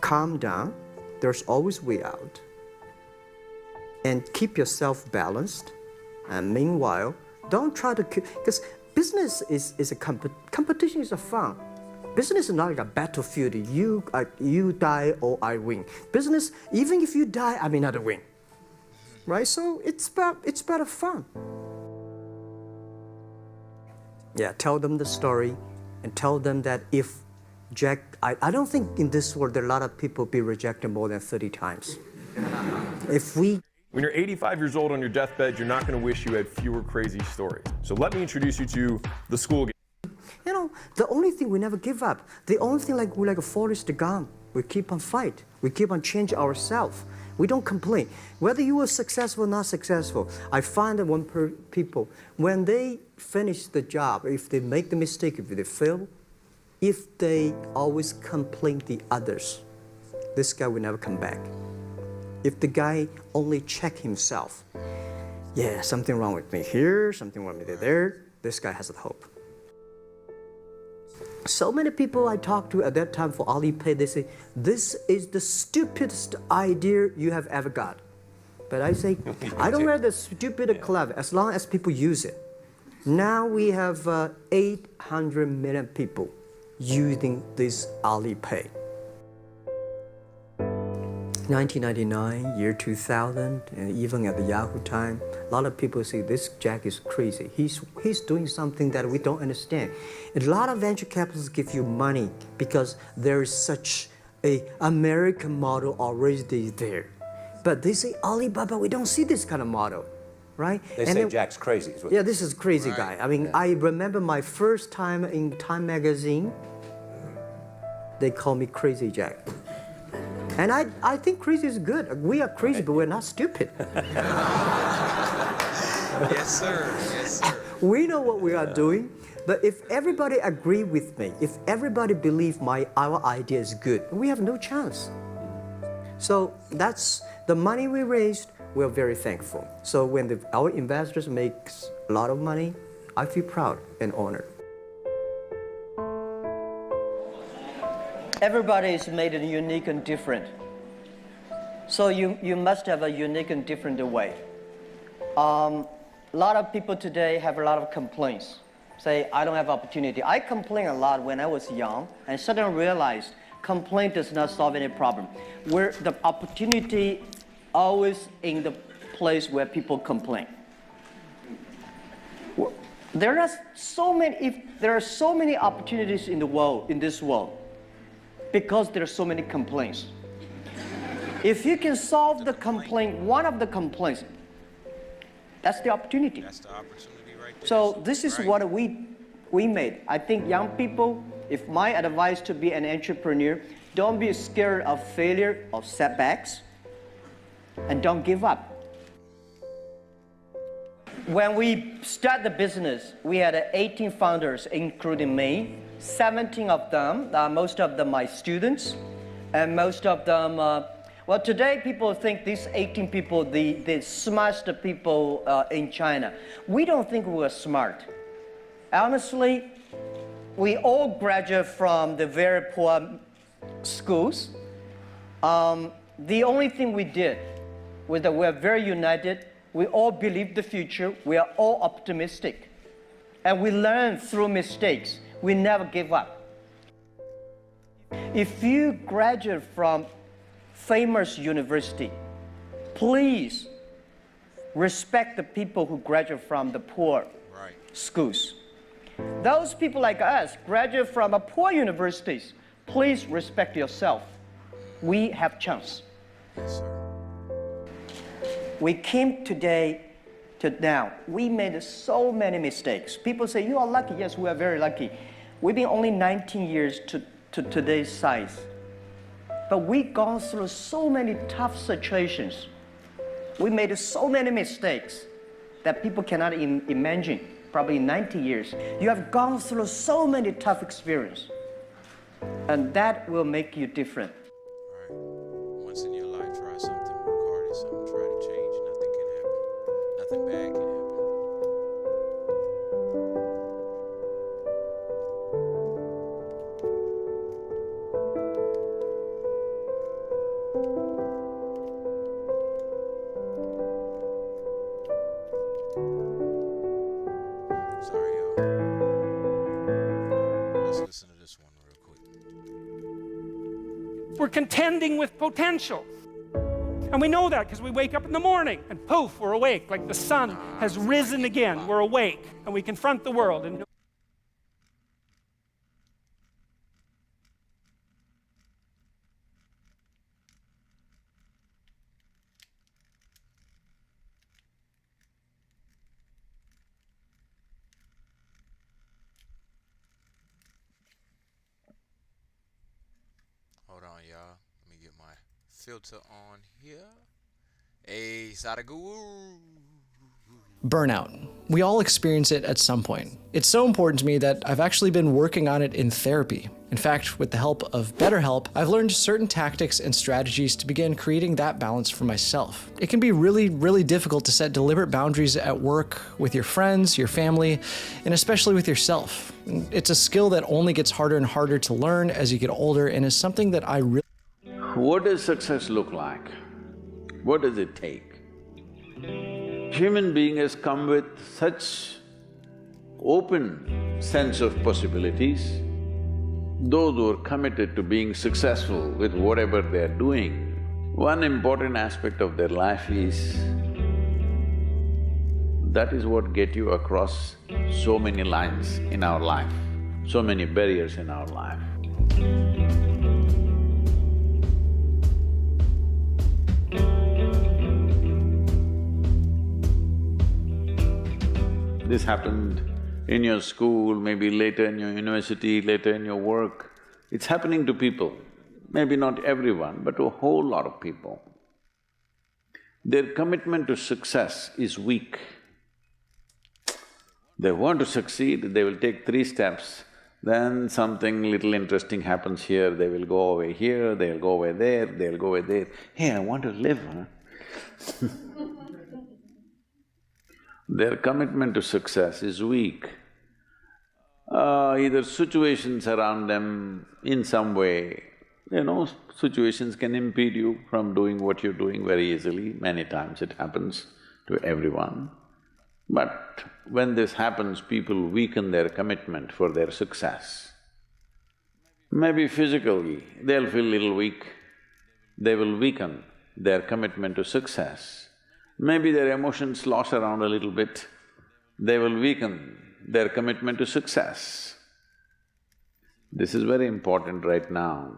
Calm down. There's always a way out. And keep yourself balanced. And meanwhile, don't try to keep, because business is a competition is a fun. Business is not like a battlefield. You die or I win. Business, even if you die, I may not win. Right? So it's about fun. Yeah, tell them the story and tell them that if Jack, I don't think in this world there are a lot of people be rejected more than 30 times. When you're 85 years old on your deathbed, you're not going to wish you had fewer crazy stories. So let me introduce you to the school game. You know, the only thing we never give up, the only thing we're like a Forrest Gump. We keep on fight. We keep on changing ourselves. We don't complain. Whether you were successful or not successful, I find that people, when they finish the job, if they make the mistake, if they fail, if they always complain the others, this guy will never come back. If the guy only check himself, yeah, something wrong with me here, something wrong with me there, this guy has a hope. So many people I talked to at that time for Alipay, they say, this is the stupidest idea you have ever got. But I say, I don't wear the stupid or clever, as long as people use it. Now we have 800 million people using this Alipay. 1999, year 2000, and even at the Yahoo time, a lot of people say this Jack is crazy. He's doing something that we don't understand. A lot of venture capitalists give you money because there is such an American model already there. But they say, Alibaba, we don't see this kind of model, right? They say Jack's crazy. Yeah, this is crazy guy. I mean, I remember my first time in Time magazine, they call me Crazy Jack. And I think crazy is good. We are crazy, but we're not stupid. Yes, sir. Yes, sir. We know what we are doing, but if everybody agree with me, if everybody believe our idea is good, we have no chance. So that's the money we raised. We're very thankful. So when our investors make a lot of money, I feel proud and honored. Everybody is made unique and different. So you must have a unique and different way. A lot of people today have a lot of complaints. Say, I don't have opportunity. I complained a lot when I was young and suddenly realized complaint does not solve any problem. Where the opportunity always in the place where people complain. There are so many opportunities in this world, because there are so many complaints. If you can solve the complaint, one of the complaints, that's the opportunity. That's the opportunity right there. So this is what we made. I think young people, if my advice to be an entrepreneur, don't be scared of failure, of setbacks, and don't give up. When we started the business, we had 18 founders, including me. 17 of them, most of them my students, and most of them, well, today people think these 18 people, the smartest people in China. We don't think we're smart. Honestly, we all graduate from the very poor schools. The only thing we did was that we're very united. We all believe the future. We are all optimistic. And we learn through mistakes. We never give up. If you graduate from famous university, please respect the people who graduate from the poor schools. Those people like us graduate from a poor universities, please respect yourself. We have chance. Yes, sir. We came today to now. We made so many mistakes. People say, you are lucky. Yes, we are very lucky. We've been only 19 years to today's size. But we've gone through so many tough situations. We made so many mistakes that people cannot imagine, probably in 90 years. You have gone through so many tough experiences, and that will make you different. Once in your life, try something, work hard at something, try to change. Nothing can happen. Nothing bad can happen. Sorry, y'all. Let's listen to this one real quick. We're contending with potential. And we know that because we wake up in the morning and poof, we're awake. Like the sun has risen again. We're awake and we confront the world. And Hold on, y'all. Let me get my filter on here. Hey, Sadhguru. Burnout. We all experience it at some point. It's so important to me that I've actually been working on it in therapy. In fact, with the help of BetterHelp, I've learned certain tactics and strategies to begin creating that balance for myself. It can be really, really difficult to set deliberate boundaries at work, with your friends, your family, and especially with yourself. It's a skill that only gets harder and harder to learn as you get older, and is something that I really... What does success look like? What does it take? Human being has come with such open sense of possibilities. Those who are committed to being successful with whatever they're doing, one important aspect of their life is that is what get you across so many lines in our life, so many barriers in our life. This happened in your school, maybe later in your university, later in your work. It's happening to people, maybe not everyone, but to a whole lot of people. Their commitment to success is weak. They want to succeed, they will take 3 steps, then something little interesting happens here, they will go away here, they'll go away there, they'll go away there. Hey, I want to live, huh? Their commitment to success is weak. Either situations around them in some way, situations can impede you from doing what you're doing very easily. Many times it happens to everyone. But when this happens, people weaken their commitment for their success. Maybe physically, they'll feel a little weak, they will weaken their commitment to success. Maybe their emotions slosh around a little bit, they will weaken their commitment to success. This is very important right now.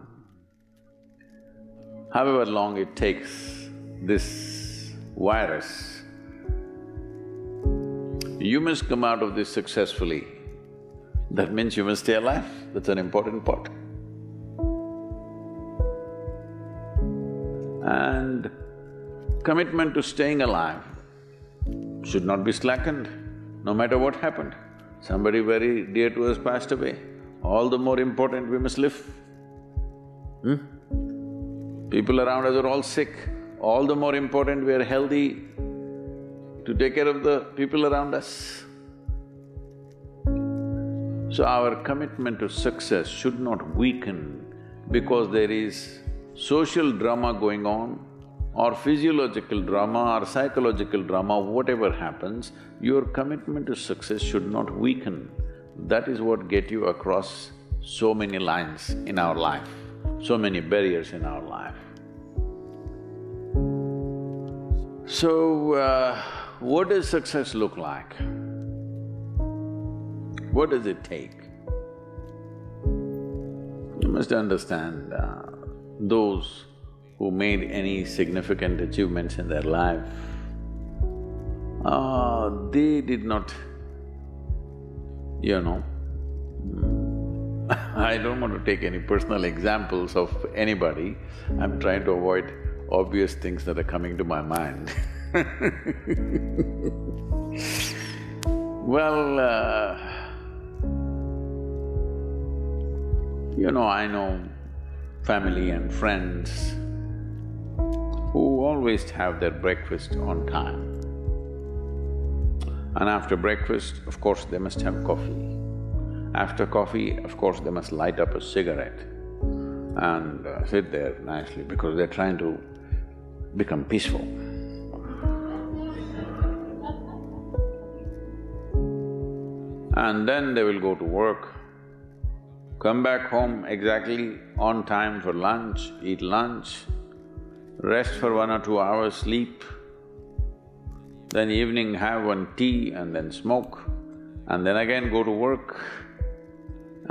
However long it takes, this virus, you must come out of this successfully. That means you must stay alive, that's an important part. And commitment to staying alive should not be slackened, no matter what happened. Somebody very dear to us passed away, all the more important we must live. People around us are all sick, all the more important we are healthy to take care of the people around us. So our commitment to success should not weaken because there is social drama going on, or physiological drama or psychological drama, whatever happens, your commitment to success should not weaken. That is what get you across so many lines in our life, so many barriers in our life. So, what does success look like? What does it take? You must understand, those who made any significant achievements in their life, they did not, I don't want to take any personal examples of anybody. I'm trying to avoid obvious things that are coming to my mind. Well, I know family and friends who always have their breakfast on time. And after breakfast, of course, they must have coffee. After coffee, of course, they must light up a cigarette and sit there nicely because they're trying to become peaceful. And then they will go to work, come back home exactly on time for lunch, eat lunch, rest for 1 or 2 hours, sleep, then evening have one tea and then smoke, and then again go to work.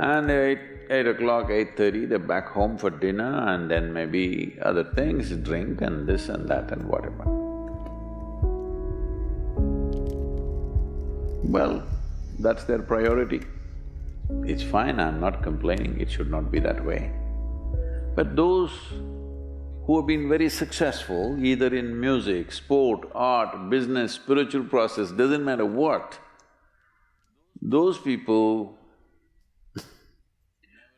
And 8 o'clock, 8:30, they're back home for dinner and then maybe other things, drink and this and that and whatever. Well, that's their priority. It's fine, I'm not complaining, it should not be that way. But those who have been very successful, either in music, sport, art, business, spiritual process, doesn't matter what, those people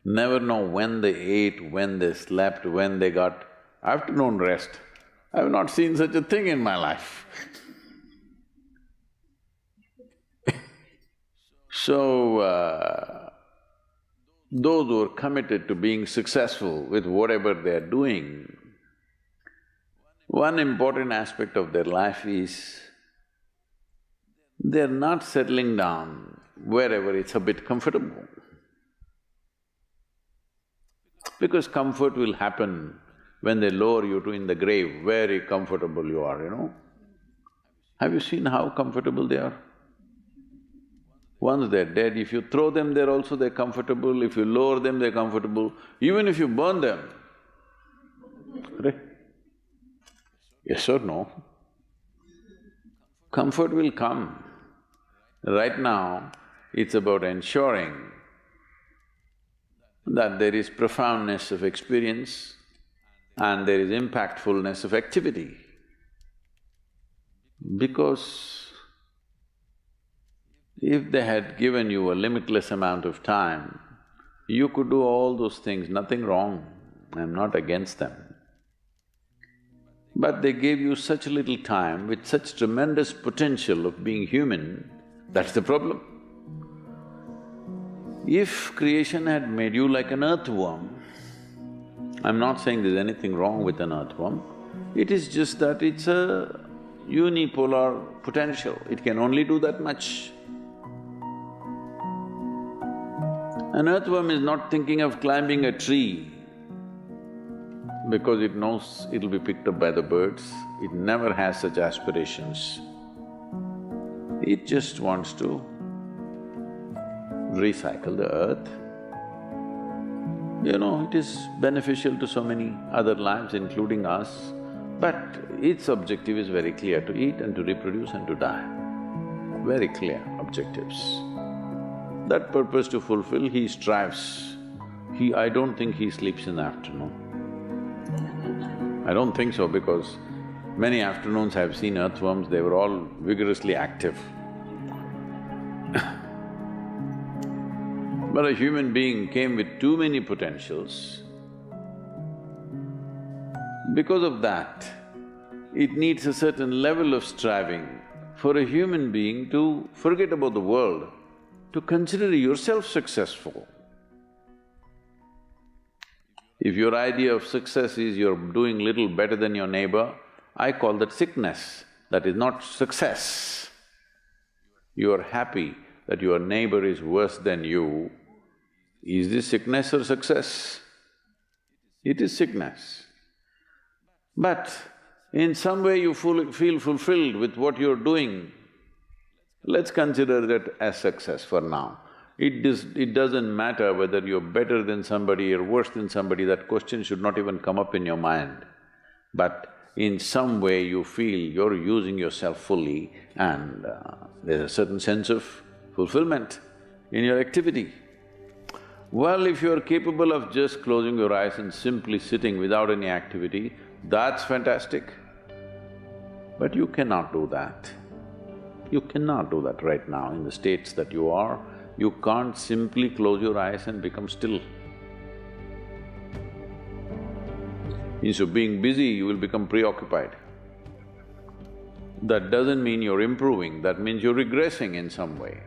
never know when they ate, when they slept, when they got afternoon rest. I've not seen such a thing in my life. So, those who are committed to being successful with whatever they're doing, one important aspect of their life is they're not settling down wherever it's a bit comfortable. Because comfort will happen when they lower you to in the grave, very comfortable you are, Have you seen how comfortable they are? Once they're dead, if you throw them there also they're comfortable, if you lower them they're comfortable, even if you burn them. Right? Yes or no? Comfort will come. Right now, it's about ensuring that there is profoundness of experience and there is impactfulness of activity. Because if they had given you a limitless amount of time, you could do all those things, nothing wrong, I'm not against them. But they gave you such little time with such tremendous potential of being human, that's the problem. If creation had made you like an earthworm, I'm not saying there's anything wrong with an earthworm, it is just that it's a unipolar potential, it can only do that much. An earthworm is not thinking of climbing a tree because it knows it'll be picked up by the birds, it never has such aspirations. It just wants to recycle the earth. It is beneficial to so many other lives, including us, but its objective is very clear, to eat and to reproduce and to die. Very clear objectives. That purpose to fulfill, he strives. I don't think he sleeps in the afternoon. I don't think so because many afternoons I've seen earthworms, they were all vigorously active. But a human being came with too many potentials. Because of that, it needs a certain level of striving for a human being to forget about the world, to consider yourself successful. If your idea of success is you're doing little better than your neighbor, I call that sickness, that is not success. You are happy that your neighbor is worse than you. Is this sickness or success? It is sickness. But in some way you feel fulfilled with what you're doing, let's consider that as success for now. It doesn't matter whether you're better than somebody or worse than somebody, that question should not even come up in your mind. But in some way you feel you're using yourself fully and there's a certain sense of fulfillment in your activity. Well, if you're capable of just closing your eyes and simply sitting without any activity, that's fantastic. But you cannot do that. You cannot do that right now in the states that you are. You can't simply close your eyes and become still. Instead of being busy, you will become preoccupied. That doesn't mean you're improving, that means you're regressing in some way.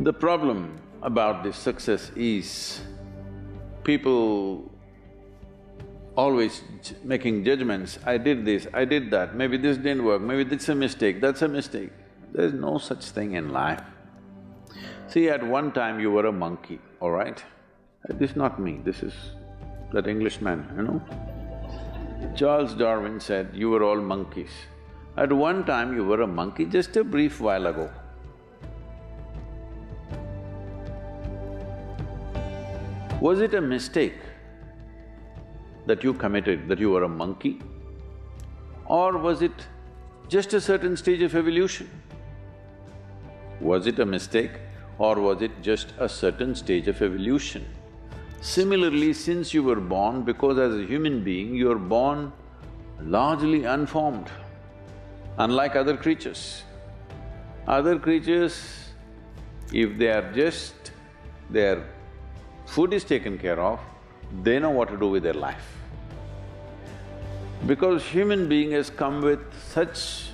The problem about this success is people always making judgments, I did this, I did that, maybe this didn't work, maybe this is a mistake, that's a mistake. There's no such thing in life. See, at one time you were a monkey, all right? This is not me, this is that Englishman, you know? Charles Darwin said, you were all monkeys. At one time you were a monkey just a brief while ago. Was it a mistake that you committed, that you were a monkey? Or was it just a certain stage of evolution? Was it a mistake or was it just a certain stage of evolution? Similarly, since you were born, because as a human being, you are born largely unformed, unlike other creatures. Other creatures, if they are just… their food is taken care of, they know what to do with their life. Because human being has come with such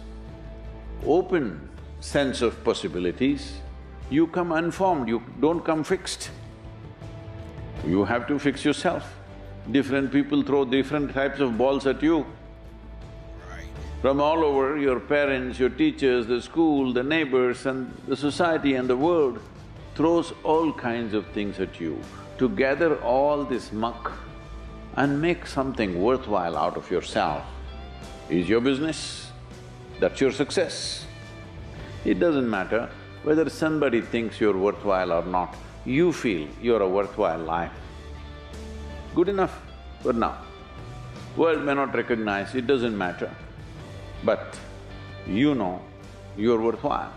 open sense of possibilities, you come unformed, you don't come fixed. You have to fix yourself. Different people throw different types of balls at you. From all over, your parents, your teachers, the school, the neighbors and the society and the world throws all kinds of things at you. To gather all this muck and make something worthwhile out of yourself is your business, that's your success. It doesn't matter whether somebody thinks you're worthwhile or not, you feel you're a worthwhile life. Good enough for now. World may not recognize, it doesn't matter, but you know you're worthwhile.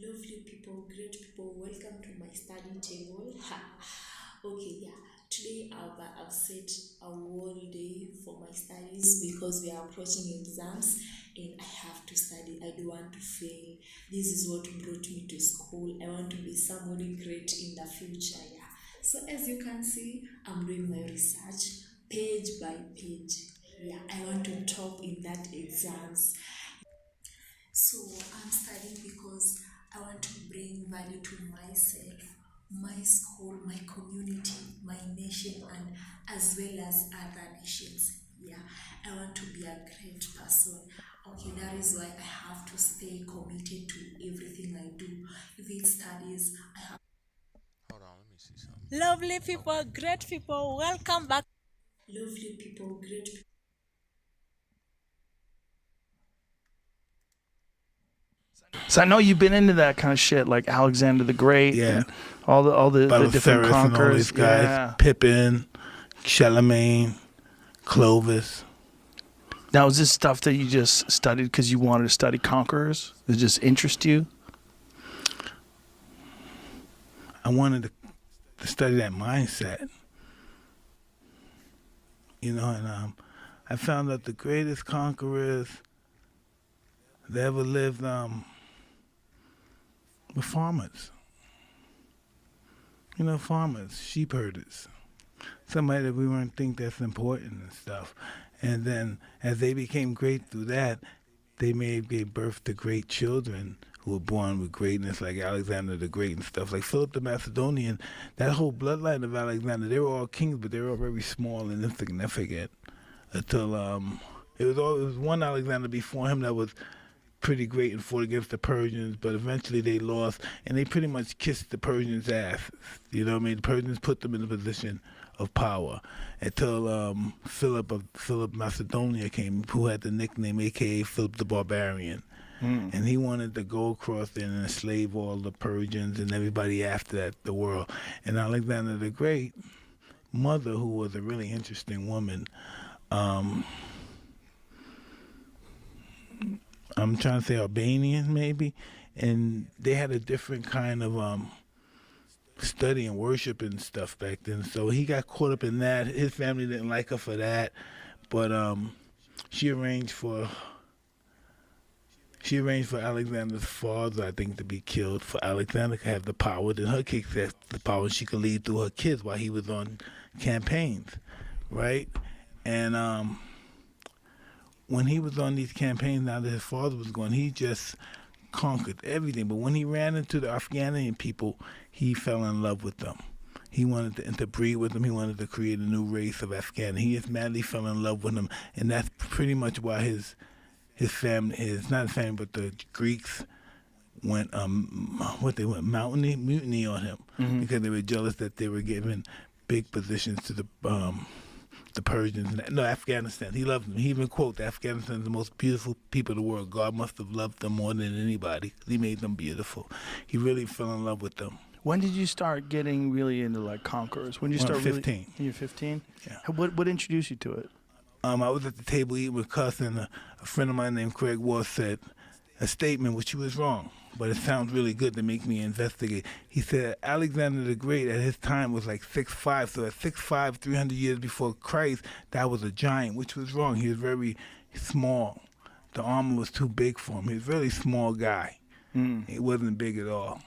Lovely people, great people, welcome to my study table. Okay, yeah, today I've set a whole day for my studies because we are approaching exams and I have to study. I don't want to fail. This is what brought me to school. I want to be somebody great in the future, yeah. So as you can see, I'm doing my research page by page. Yeah, I want to top in that exams. So I'm studying because I want to bring value to myself, my school, my community, my nation, and as well as other nations. Yeah, I want to be a great person. Okay, that is why I have to stay committed to everything I do. If it's studies, I have… Hold on, let me see something. Lovely people, great people, welcome back. Lovely people, great people. So I know you've been into that kind of shit, like Alexander the Great, and all the different conquerors, and all these guys, yeah. Pippin, Charlemagne, Clovis. Now, is this stuff that you just studied because you wanted to study conquerors? Does it just interest you? I wanted to study that mindset, you know, and I found that the greatest conquerors that ever lived were farmers. You know, farmers, sheep herders. Somebody that we wouldn't think that's important and stuff. And then as they became great through that, they gave birth to great children who were born with greatness, like Alexander the Great and stuff. Like Philip the Macedonian, that whole bloodline of Alexander, they were all kings, but they were all very small and insignificant until it was one Alexander before him that was pretty great and fought against the Persians, but eventually they lost, and they pretty much kissed the Persians' asses. You know what I mean? The Persians put them in a position of power until Philip Macedonia came, who had the nickname AKA Philip the Barbarian. And he wanted to go across there and enslave all the Persians and everybody after that, the world. And Alexander the Great mother, who was a really interesting woman. I'm trying to say Albanian, maybe, and they had a different kind of study and worship and stuff back then. So he got caught up in that. His family didn't like her for that, but she arranged for Alexander's father, I think, to be killed, for Alexander to have the power. Then her kids had the power, and she could lead through her kids while he was on campaigns, right? And when he was on these campaigns, now that his father was gone, he just conquered everything. But when he ran into the Afghani people, he fell in love with them. He wanted to interbreed with them. He wanted to create a new race of Afghan. He just madly fell in love with them, and that's pretty much why his family, not his family, but the Greeks went mutiny on him, because they were jealous that they were giving big positions to the Persians. No, Afghanistan. He loved them. He even quote, Afghanistan is the most beautiful people in the world. God must have loved them more than anybody. He made them beautiful. He really fell in love with them. When did you start getting really into like conquerors? When did you start 15. Really, when you're 15? Yeah. What introduced you to it? I was at the table eating with Cuss, and a friend of mine named Craig Wall said a statement which he was wrong, but it sounds really good to make me investigate. He said Alexander the Great at his time was like 6'5", so at 6'5", 300 years before Christ, that was a giant, which was wrong. He was very small. The armor was too big for him. He was a really small guy. He wasn't big at all.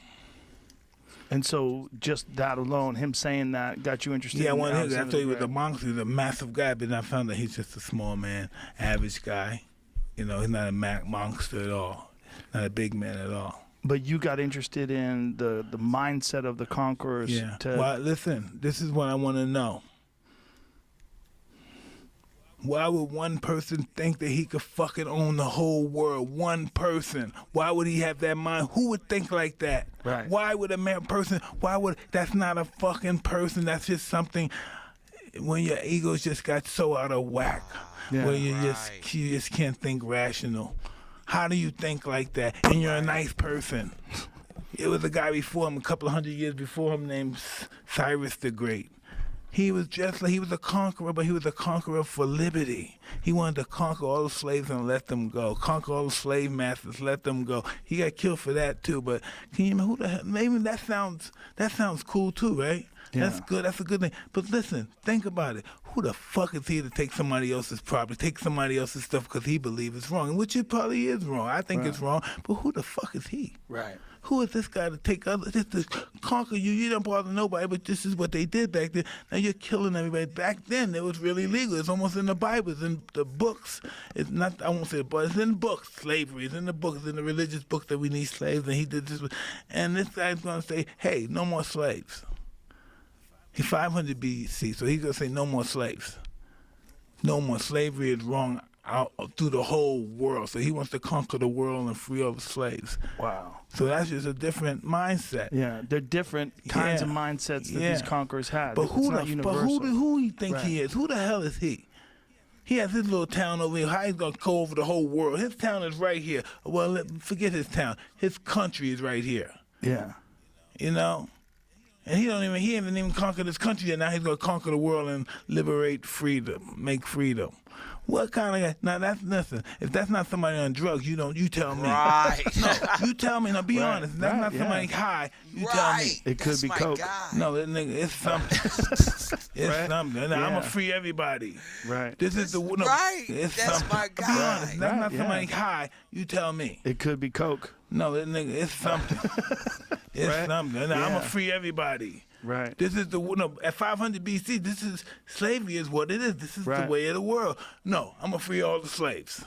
And so just that alone, him saying that, got you interested in Alexander I thought he was a monster. He was a massive guy, but then I found out he's just a small man, average guy. You know, he's not a monster at all, not a big man at all. But you got interested in the mindset of the conquerors. Yeah. Well, listen, this is what I want to know. Why would one person think that he could fucking own the whole world? One person. Why would he have that mind? Who would think like that? Right. Why would that's not a fucking person. That's just something when your egos just got so out of whack. Yeah. Where you just can't think rational. How do you think like that? And you're a nice person. It was a guy before him, a couple of hundred years before him, named Cyrus the Great. He was a conqueror, but he was a conqueror for liberty. He wanted to conquer all the slaves and let them go. Conquer all the slave masters, let them go. He got killed for that too. But can you imagine who the hell? Maybe that sounds cool too, right? Yeah. That's good. That's a good thing. But listen, think about it. Who the fuck is he to take somebody else's property, take somebody else's stuff because he believes it's wrong, which it probably is wrong. I think it's wrong. But who the fuck is he? Right. Who is this guy to take others, just to conquer you? You don't bother nobody, but this is what they did back then. Now you're killing everybody. Back then, it was really legal. It's almost in the Bible. It's in the books. It's not, I won't say it, but it's in books. Slavery is in the books, in the religious books that we need slaves, and he did this. And this guy's going to say, hey, no more slaves. He's 500 BC, so he's going to say no more slaves. No more. Slavery is wrong out through the whole world. So he wants to conquer the world and free all the slaves. Wow. So that's just a different mindset. Yeah, they're different kinds of mindsets that these conquerors had. But who he think Right. he is? Who the hell is he? He has his little town over here. How he's gonna go over the whole world? His town is right here. Well, forget his town. His country is right here. Yeah. You know? And he haven't even conquered his country yet. Now he's gonna conquer the world and liberate freedom, make freedom. What kind of guy? Now listen. If that's not somebody on drugs, you tell me. Right. No, you tell me. Now be honest. If that's not somebody high, you tell me. It could be coke. No, that nigga, it's something. It's something. Now, I'm gonna free everybody. Right. This is the no, Right. It's That's something. my Be guy. honest. If that's not somebody high, you tell me. It could be coke. No, that nigga, it's something. It's something. Now, I'm gonna free everybody. Right. This is at 500 BC, this is slavery is what it is. This is the way of the world. No, I'm gonna free all the slaves.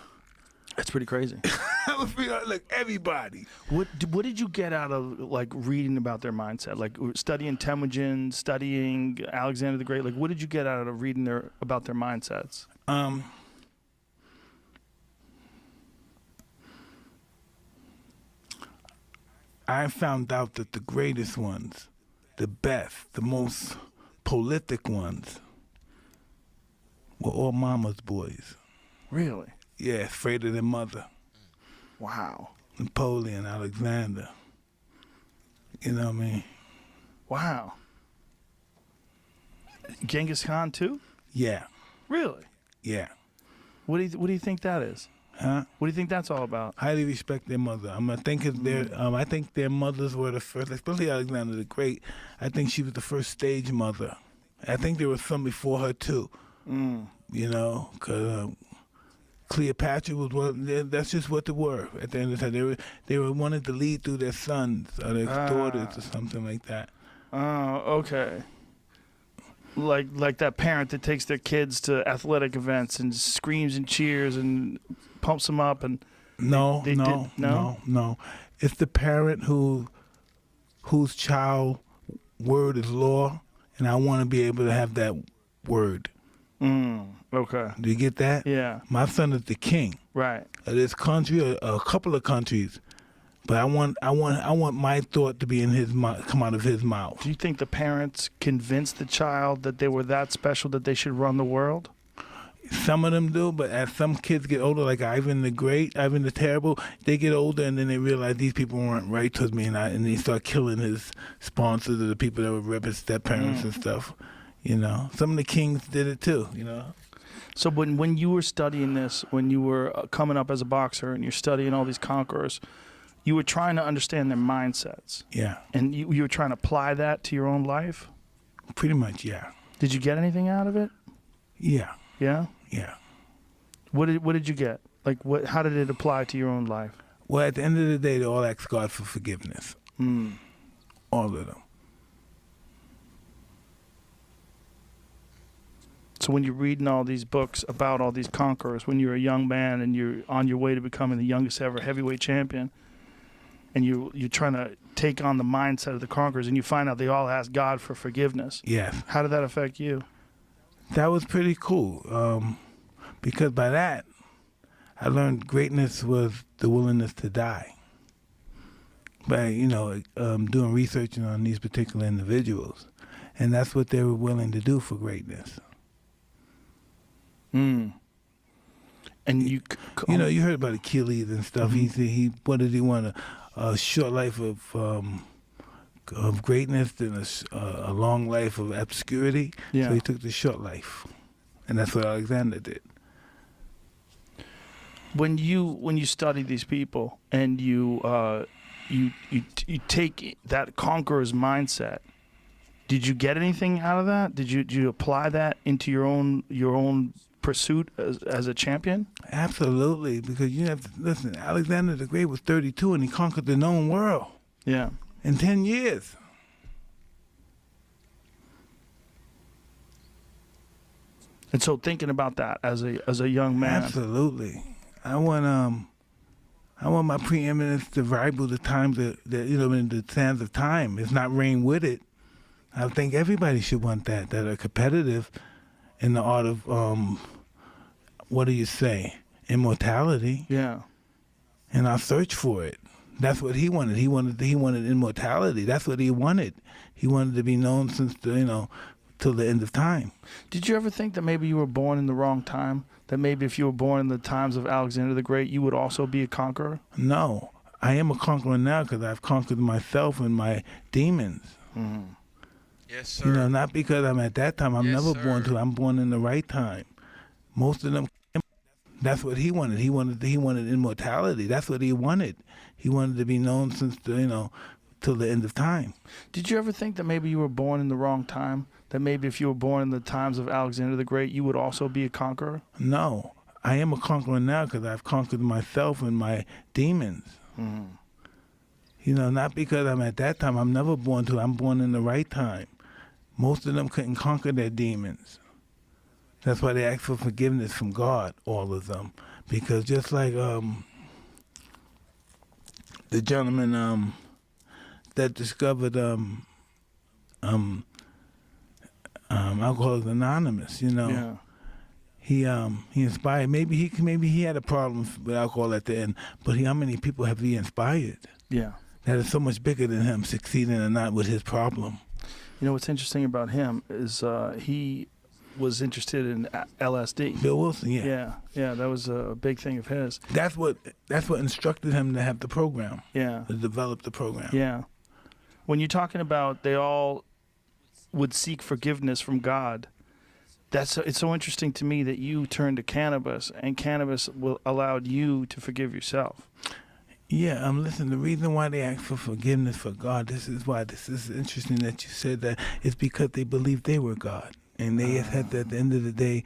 That's pretty crazy. I'm gonna free everybody. What did you get out of like reading about their mindset, like studying Temujin, studying Alexander the Great? Like, what did you get out of reading about their mindsets? I found out that the greatest ones, the best, the most prolific ones, were all mama's boys. Really? Yeah, afraid of their mother. Wow. Napoleon, Alexander. You know what I mean? Wow. Genghis Khan too? Yeah, Really? yeah. What do you think that is? Huh? What do you think that's all about? Highly respect their mother. I think I think their mothers were the first, especially Alexander the Great. I think she was the first stage mother. I think there was some before her too. You know, because Cleopatra was one. That's just what they were. At the end of the time, they were wanted to lead through their sons or their daughters or something like that. Oh, okay. Like that parent that takes their kids to athletic events and screams and cheers and pumps them up and No. no. It's the parent whose child word is law, and I want to be able to have that word. Okay. Do you get that? Yeah. My son is the king Right. of this country, or a couple of countries, but I want my thought to be in his mouth, come out of his mouth. Do you think the parents convinced the child that they were that special that they should run the world? Some of them do, but as some kids get older, like Ivan the Great, Ivan the Terrible, they get older and then they realize these people weren't right towards me, and they start killing his sponsors or the people that were his step-parents and stuff. You know, some of the kings did it too. You know. So when you were studying this, when you were coming up as a boxer and you're studying all these conquerors, you were trying to understand their mindsets. Yeah. And you were trying to apply that to your own life? Pretty much, yeah. Did you get anything out of it? Yeah. Yeah? Yeah. What did you get? Like how did it apply to your own life? Well, at the end of the day, they all ask God for forgiveness. All of them. So when you're reading all these books about all these conquerors, when you're a young man and you're on your way to becoming the youngest ever heavyweight champion, and you're trying to take on the mindset of the conquerors, and you find out they all ask God for forgiveness. Yes. How did that affect you? That was pretty cool, because by that, I learned greatness was the willingness to die. By, doing research on these particular individuals. And that's what they were willing to do for greatness. And you heard about Achilles and stuff. He what did he want? A short life of greatness than a long life of obscurity. Yeah. So he took the short life, and that's what Alexander did. When you study these people and you take that conqueror's mindset, did you get anything out of that? Did you apply that into your own pursuit as a champion? Absolutely, because you have to listen. Alexander the Great was 32 and he conquered the known world. Yeah. In 10 years. And so thinking about that as a young man. Absolutely. I want my preeminence to rival the times that in the sands of time. It's not reign with it. I think everybody should want that are competitive in the art of what do you say? Immortality. Yeah. And I'll search for it. That's what he wanted. He wanted immortality. That's what he wanted. He wanted to be known since till the end of time. Did you ever think that maybe you were born in the wrong time? That maybe if you were born in the times of Alexander the Great, you would also be a conqueror? No. I am a conqueror now because I've conquered myself and my demons. Mm-hmm. Yes, sir. Not because I'm at that time. I'm never born to. I'm born in the right time. Most of them. That's what he wanted. He wanted immortality. That's what he wanted. He wanted to be known since till the end of time. Did you ever think that maybe you were born in the wrong time? That maybe if you were born in the times of Alexander the Great, you would also be a conqueror? No. I am a conqueror now because I've conquered myself and my demons. Mm-hmm. Not because I'm at that time. I'm never born to. I'm born in the right time. Most of them couldn't conquer their demons. That's why they ask for forgiveness from God, all of them. Because just like the gentleman that discovered Alcoholics Anonymous, Yeah. He inspired. Maybe he had a problem with alcohol at the end, but how many people have he inspired? Yeah. That is so much bigger than him, succeeding or not with his problem. What's interesting about him is he was interested in LSD. Bill Wilson, yeah. Yeah, that was a big thing of his. That's what instructed him to have the program. Yeah. To develop the program. Yeah. When you're talking about they all would seek forgiveness from God. It's so interesting to me that you turned to cannabis, and cannabis allowed you to forgive yourself. Yeah, listen, the reason why they ask for forgiveness for God, this is interesting that you said that, is because they believed they were God. And they had to, at the end of the day,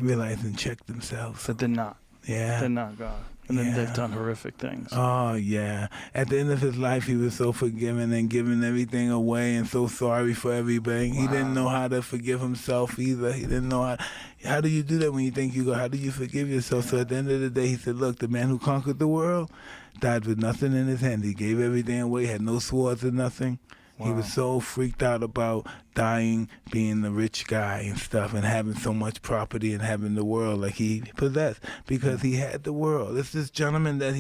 realize and check themselves. But they're not. Yeah. They're not God. And then they've done horrific things. Oh, yeah. At the end of his life, he was so forgiving and giving everything away and so sorry for everybody. Wow. He didn't know how to forgive himself either. He didn't know how do you do that when you think you go, how do you forgive yourself? So at the end of the day, he said, look, the man who conquered the world died with nothing in his hand. He gave everything away, had no swords or nothing. Wow. He was so freaked out about dying, being the rich guy and stuff, and having so much property and having the world like he possessed, because he had the world. It's this gentleman that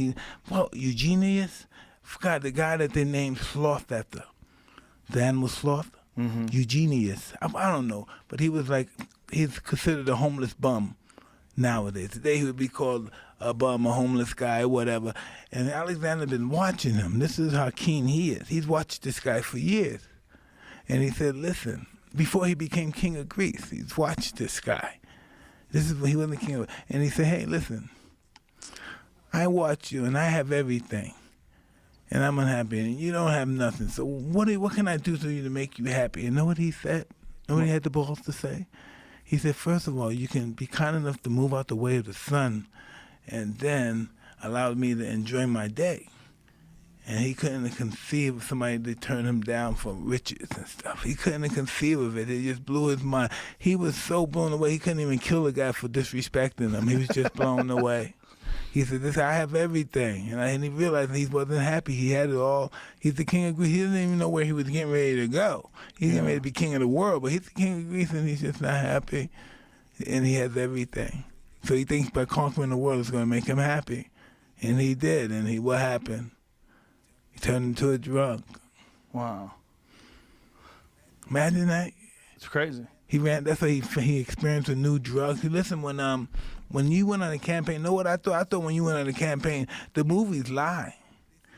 Eugenius, forgot the guy that they named Sloth after, the animal sloth, Eugenius. I don't know, but he was he's considered a homeless bum nowadays. Today he would be called a bum, a homeless guy, whatever. And Alexander been watching him. This is how keen he is. He's watched this guy for years. And he said, listen, before he became king of Greece, he's watched this guy. This is when he wasn't king of, and he said, hey, listen, I watch you and I have everything. And I'm unhappy and you don't have nothing. So what can I do to you to make you happy? And know what he said? Know what he had the balls to say? He said, first of all, you can be kind enough to move out the way of the sun and then allow me to enjoy my day. And he couldn't conceive of somebody to turn him down for riches and stuff. He couldn't conceive of it. It just blew his mind. He was so blown away, he couldn't even kill a guy for disrespecting him. He was just blown away. He said, I have everything. And he realized he wasn't happy. He had it all. He's the king of Greece. He doesn't even know where he was getting ready to go. He's getting ready to be king of the world, but he's the king of Greece and he's just not happy. And he has everything. So he thinks by conquering the world is going to make him happy. And he did. And what happened? He turned into a drug. Wow. Imagine that. It's crazy. That's why he experienced with new drugs. Listen, when you went on a campaign, know what I thought? I thought when you went on a campaign, the movies lie.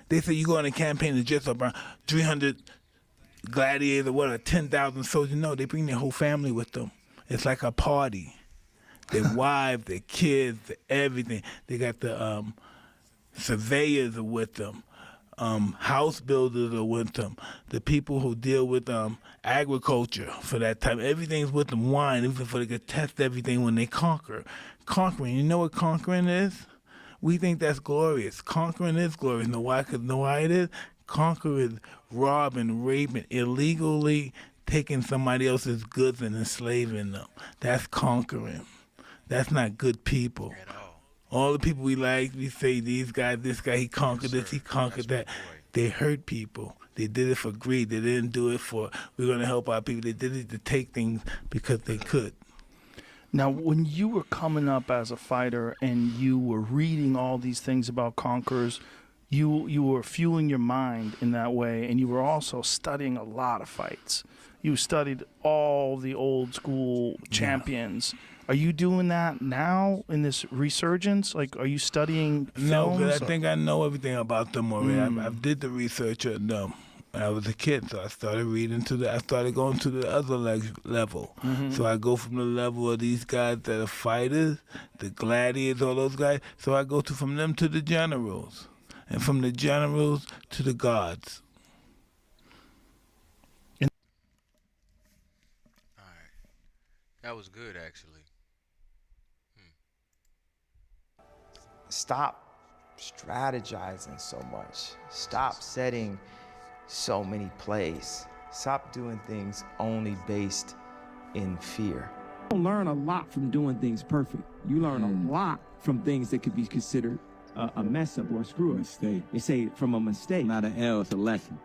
They say you go on a campaign to just around 300 gladiators or 10,000 soldiers. No, they bring their whole family with them. It's like a party. Their wives, their kids, everything. They got the surveyors are with them. House builders are with them. The people who deal with agriculture for that time, everything's with them. Wine, even for they could test everything when they conquer. Conquering, you know what conquering is? We think that's glorious. Conquering is glorious. Know why? Because know why it is? Conquer is robbing, raping, illegally taking somebody else's goods and enslaving them. That's conquering. That's not good people. All the people we like, we say these guys, this guy, he conquered this, he conquered that. They hurt people. They did it for greed. They didn't do it for, we're going to help our people. They did it to take things because they could. Now, when you were coming up as a fighter and you were reading all these things about conquerors, you were fueling your mind in that way, and you were also studying a lot of fights. You studied all the old school champions. Are you doing that now in this resurgence? Like, are you studying films? No, but I think I know everything about them already. I did the research on them. I was a kid, so I started I started going to the other level. So I go from the level of these guys that are fighters, the gladiators, all those guys. So I go from them to the generals, and from the generals to the gods. All right, that was good, actually. Stop strategizing so much. Stop setting so many plays. Stop doing things only based in fear. You don't learn a lot from doing things perfect. You learn a lot from things that could be considered a mess up or a screw up. They say from a mistake. Not an L, it's a lesson.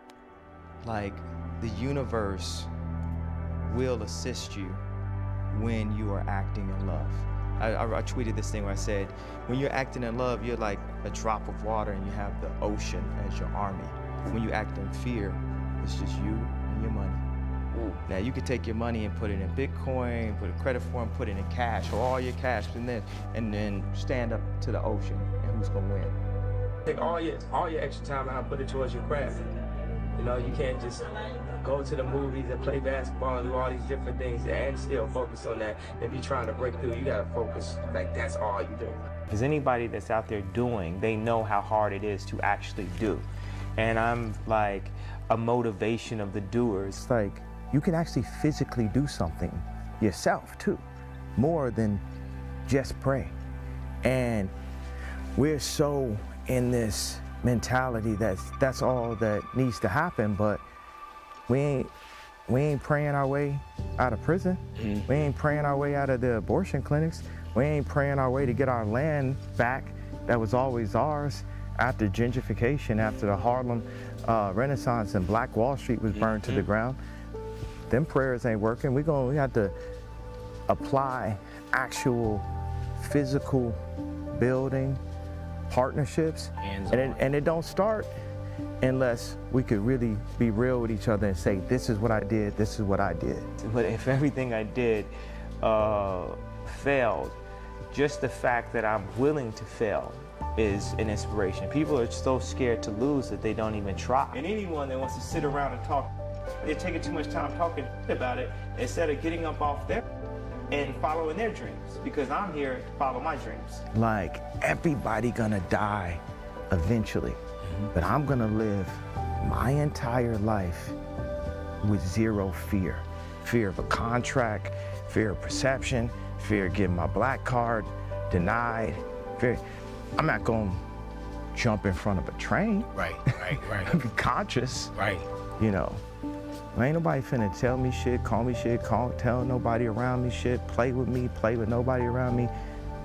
Like, the universe will assist you when you are acting in love. I tweeted this thing where I said, when you're acting in love, you're like a drop of water and you have the ocean as your army. When you act in fear, it's just you and your money. Now, you could take your money and put it in Bitcoin, put a credit form, put it in cash, or all your cash, and then stand up to the ocean, and who's gonna win? Take all your extra time out and put it towards your craft. You know, you can't just go go to the movies and play basketball and do all these different things and still focus on that. If you're trying to break through, you gotta focus, like that's all you do. Because anybody that's out there doing, they know how hard it is to actually do. And I'm like a motivation of the doers. It's like you can actually physically do something yourself too, more than just pray. And we're so in this mentality that's all that needs to happen, but we ain't praying our way out of prison. We ain't praying our way out of the abortion clinics. We ain't praying our way to get our land back that was always ours after gentrification, after the Harlem Renaissance and Black Wall Street was burned to the ground. Them prayers ain't working. We have to apply actual physical building partnerships, and it don't start unless we could really be real with each other and say, this is what I did, this is what I did. But if everything I did failed, just the fact that I'm willing to fail is an inspiration. People are so scared to lose that they don't even try. And anyone that wants to sit around and talk, they're taking too much time talking about it instead of getting up off there and following their dreams, because I'm here to follow my dreams. Like, everybody gonna die eventually, but I'm gonna live my entire life with zero fear. Fear of a contract, fear of perception, fear of getting my black card denied. Fear. I'm not gonna jump in front of a train. Right. Be conscious. Right. You know. Ain't nobody finna tell me shit, call me shit, tell nobody around me shit, play with me, play with nobody around me.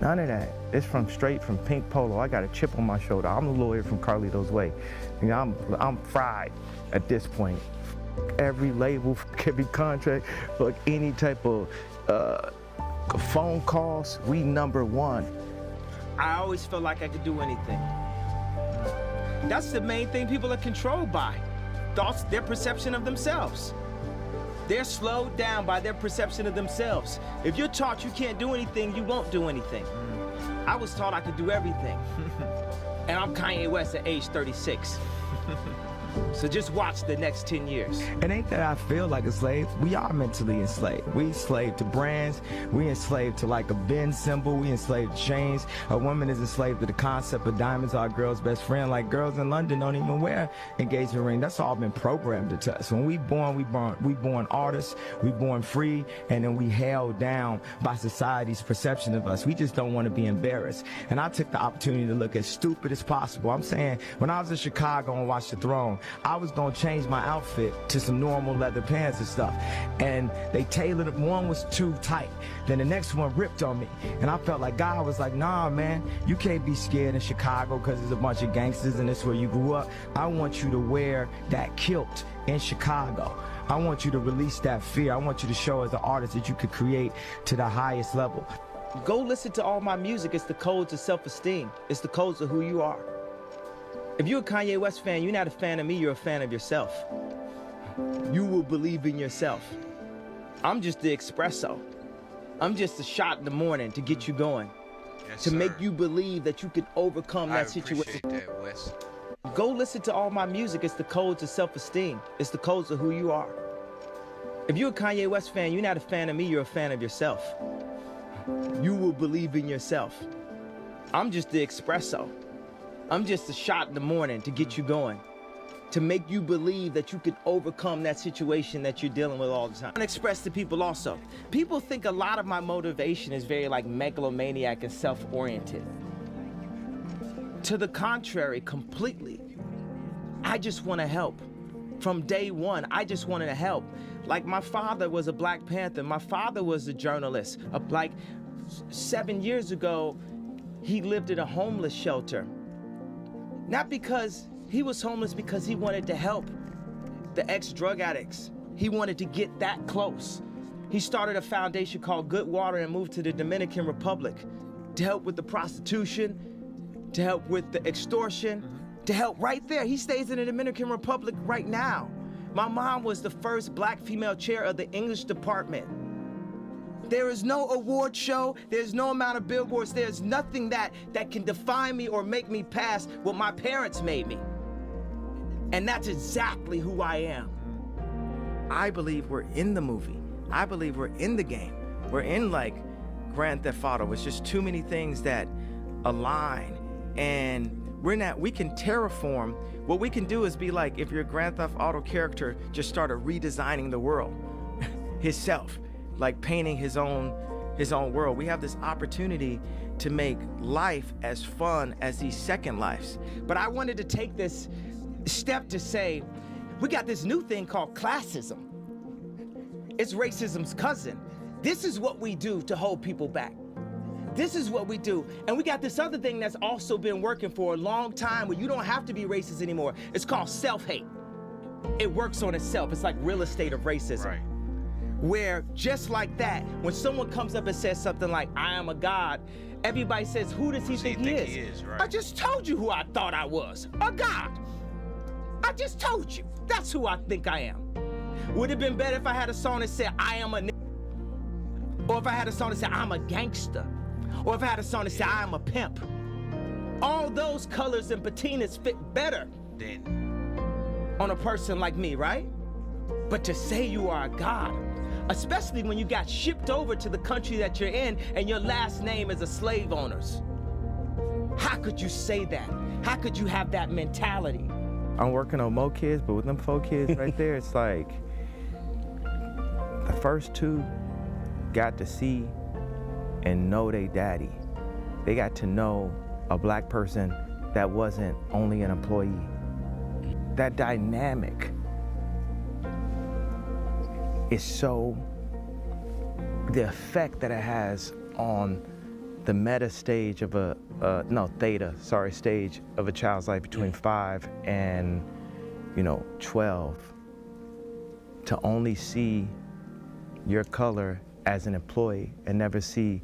None of that. It's straight from Pink Polo. I got a chip on my shoulder. I'm the lawyer from Carlito's Way. You know, I'm fried at this point. Every label, every contract, like any type of phone calls, we #1. I always felt like I could do anything. That's the main thing people are controlled by. Thoughts, their perception of themselves. They're slowed down by their perception of themselves. If you're taught you can't do anything, you won't do anything. I was taught I could do everything. And I'm Kanye West at age 36. So just watch the next 10 years. It ain't that I feel like a slave. We are mentally enslaved. We enslaved to brands. We enslaved to like a Benz symbol. We enslaved to chains. A woman is enslaved to the concept of diamonds are a girl's best friend. Like girls in London don't even wear engagement ring. That's all been programmed into us. When we born artists. We born free, and then we held down by society's perception of us. We just don't want to be embarrassed. And I took the opportunity to look as stupid as possible. I'm saying, when I was in Chicago and watched The Throne, I was gonna change my outfit to some normal leather pants and stuff. And they tailored it, one was too tight. Then the next one ripped on me. And I felt like God was like, nah, man, you can't be scared in Chicago because there's a bunch of gangsters and that's where you grew up. I want you to wear that kilt in Chicago. I want you to release that fear. I want you to show as an artist that you could create to the highest level. Go listen to all my music. It's the codes of self-esteem. It's the codes of who you are. If you're a Kanye West fan, you're not a fan of me, you're a fan of yourself. You will believe in yourself. I'm just the espresso. I'm just a shot in the morning to get you going. Yes, to sir. make you believe that you can overcome that situation. I appreciate that, Wes. Go listen to all my music. It's the codes of self-esteem. It's the codes of who you are. If you're a Kanye West fan, you're not a fan of me, you're a fan of yourself. You will believe in yourself. I'm just the espresso. I'm just a shot in the morning to get you going. To make you believe that you can overcome that situation that you're dealing with all the time. I express to people also. People think a lot of my motivation is very like megalomaniac and self-oriented. To the contrary, completely. I just want to help. From day one, I just wanted to help. Like my father was a Black Panther. My father was a journalist. Like 7 years ago, he lived at a homeless shelter. Not because he was homeless, because he wanted to help the ex-drug addicts. He wanted to get that close. He started a foundation called Good Water and moved to the Dominican Republic to help with the prostitution, to help with the extortion, to help right there. He stays in the Dominican Republic right now. My mom was the first Black female chair of the English department. There is no award show, there's no amount of billboards, there's nothing that can define me or make me pass what my parents made me. And that's exactly who I am. I believe we're in the movie. I believe we're in the game. We're in like Grand Theft Auto. It's just too many things that align, and we can terraform. What we can do is be like, if your Grand Theft Auto character just started redesigning the world himself, like painting his own world. We have this opportunity to make life as fun as these second lives. But I wanted to take this step to say, we got this new thing called classism. It's racism's cousin. This is what we do to hold people back. This is what we do. And we got this other thing that's also been working for a long time where you don't have to be racist anymore. It's called self-hate. It works on itself. It's like real estate of racism. Right. Where just like that, when someone comes up and says something like, I am a god, everybody says, who does he think he is? Right. I just told you who I thought I was, a god. I just told you, that's who I think I am. Would it have been better if I had a song that said, I am a nigga? Or if I had a song that said, I'm a gangster? Or if I had a song that said, I am a pimp? All those colors and patinas fit better on a person like me, right? But to say you are a god, especially when you got shipped over to the country that you're in and your last name is a slave owner's. How could you say that? How could you have that mentality? I'm working on more kids, but with them 4 kids right there, it's like the first 2 got to see and know their daddy. They got to know a black person that wasn't only an employee. That dynamic is so, the effect that it has on the meta stage of stage of a child's life between 5 and 12, to only see your color as an employee and never see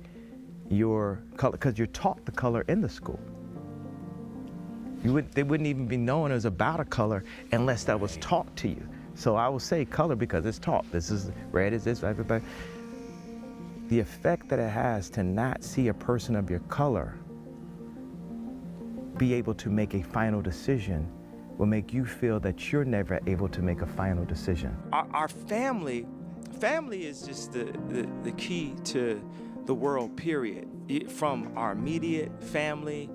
your color, because you're taught the color in the school. They wouldn't even be knowing it was about a color unless that was taught to you. So I will say color because it's taught. This is red, is this, everybody. The effect that it has to not see a person of your color be able to make a final decision will make you feel that you're never able to make a final decision. Our family is just the key to the world, period. From our immediate family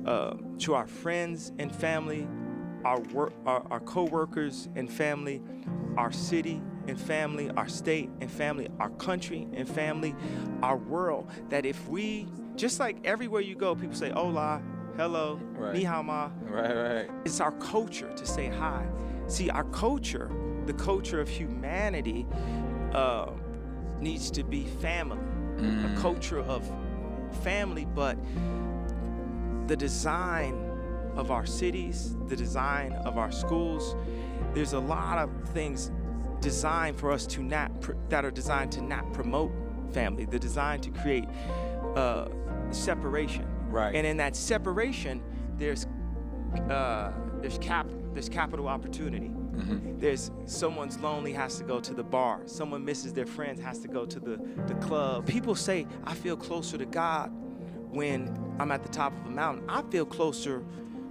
to our friends and family, our co-workers and family, our city and family, our state and family, our country and family, our world. That if we, just like everywhere you go, people say hola, hello, ni hao ma. Right. It's our culture to say hi. See, our culture, the culture of humanity, needs to be family, a culture of family, but the design of our cities, the design of our schools, there's a lot of things designed for us to that are designed to not promote family. They're designed to create separation. Right. And in that separation, there's capital opportunity. Mm-hmm. There's someone's lonely, has to go to the bar. Someone misses their friends, has to go to the club. People say, I feel closer to God when I'm at the top of a mountain. I feel closer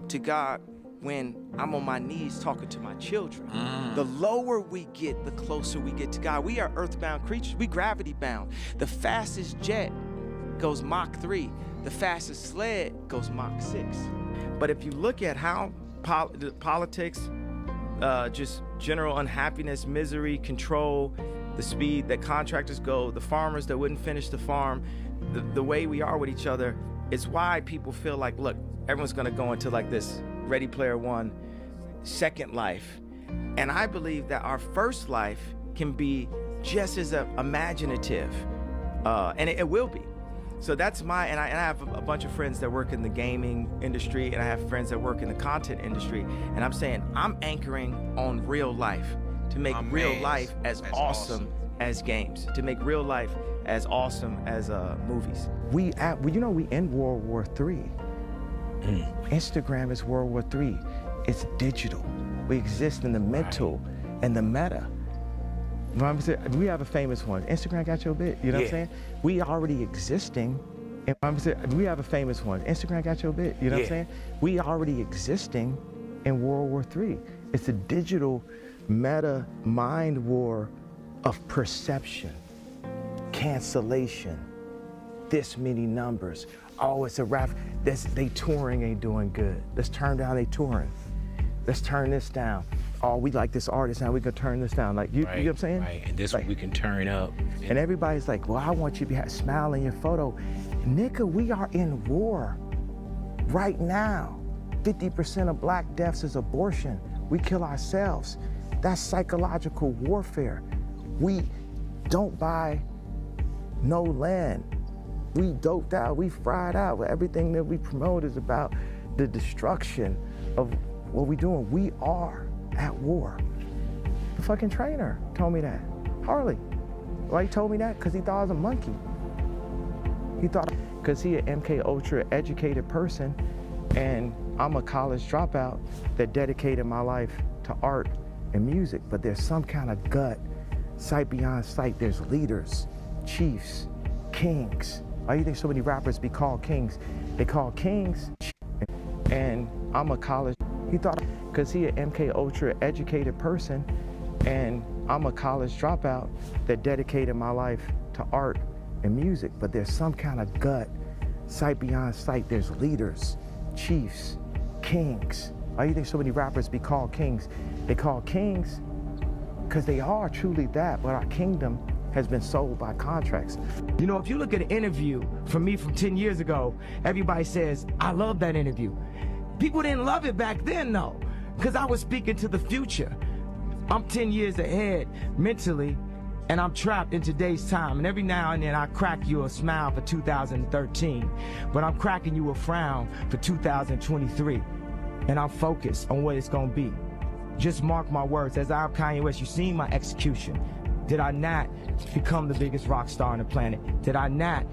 to God when I'm on my knees talking to my children. The lower we get, the closer we get to God. We are earthbound creatures. We gravity bound. The fastest jet goes Mach 3. The fastest sled goes Mach 6. But if you look at how politics, just general unhappiness, misery, control, the speed that contractors go, the farmers that wouldn't finish the farm, the way we are with each other, it's why people feel like, look, everyone's gonna go into like this Ready Player One second life. And I believe that our first life can be just as imaginative, and it will be. So that's and I have a bunch of friends that work in the gaming industry, and I have friends that work in the content industry, and I'm saying I'm anchoring on real life to make real life as awesome as games, to make real life as awesome as movies. We end World War III. Instagram is World War III. It's digital. We exist in the mental and the meta. We have a famous one. Instagram got your bit. You know what I'm saying? We already existing. We have a famous one. Instagram got your bit. You know what I'm saying? We already existing in World War III. It's a digital meta mind war of perception, cancellation, this many numbers. Oh, it's a rap. They touring ain't doing good. Let's turn down they touring. Let's turn this down. Oh, we like this artist now, we can turn this down. Like, you know what I'm saying? Right, and this like, one we can turn up. And everybody's like, well, I want you to be smiling in your photo. Nigga, we are in war right now. 50% of black deaths is abortion. We kill ourselves. That's psychological warfare. We don't buy no land. We doped out, we fried out. Everything that we promote is about the destruction of what we doing. We are at war. The fucking trainer told me that. Harley. Why he told me that? Because he thought I was a monkey. He thought, because he an MK Ultra educated person, and I'm a college dropout that dedicated my life to art and music, but there's some kind of gut, sight beyond sight. There's leaders, chiefs, kings. Why do you think so many rappers be called kings? They call kings, and I'm a college, he thought, because he an MK Ultra educated person, and I'm a college dropout that dedicated my life to art and music, but there's some kind of gut, sight beyond sight. There's leaders, chiefs, kings. Why do you think so many rappers be called kings? They call kings because they are truly that, but our kingdom has been sold by contracts. You know, if you look at an interview from me from 10 years ago, everybody says, I love that interview. People didn't love it back then, though, because I was speaking to the future. I'm 10 years ahead mentally, and I'm trapped in today's time. And every now and then I crack you a smile for 2013, but I'm cracking you a frown for 2023. And I'm focused on what it's gonna be. Just mark my words, as I'm Kanye West, you've seen my execution. Did I not become the biggest rock star on the planet? Did I not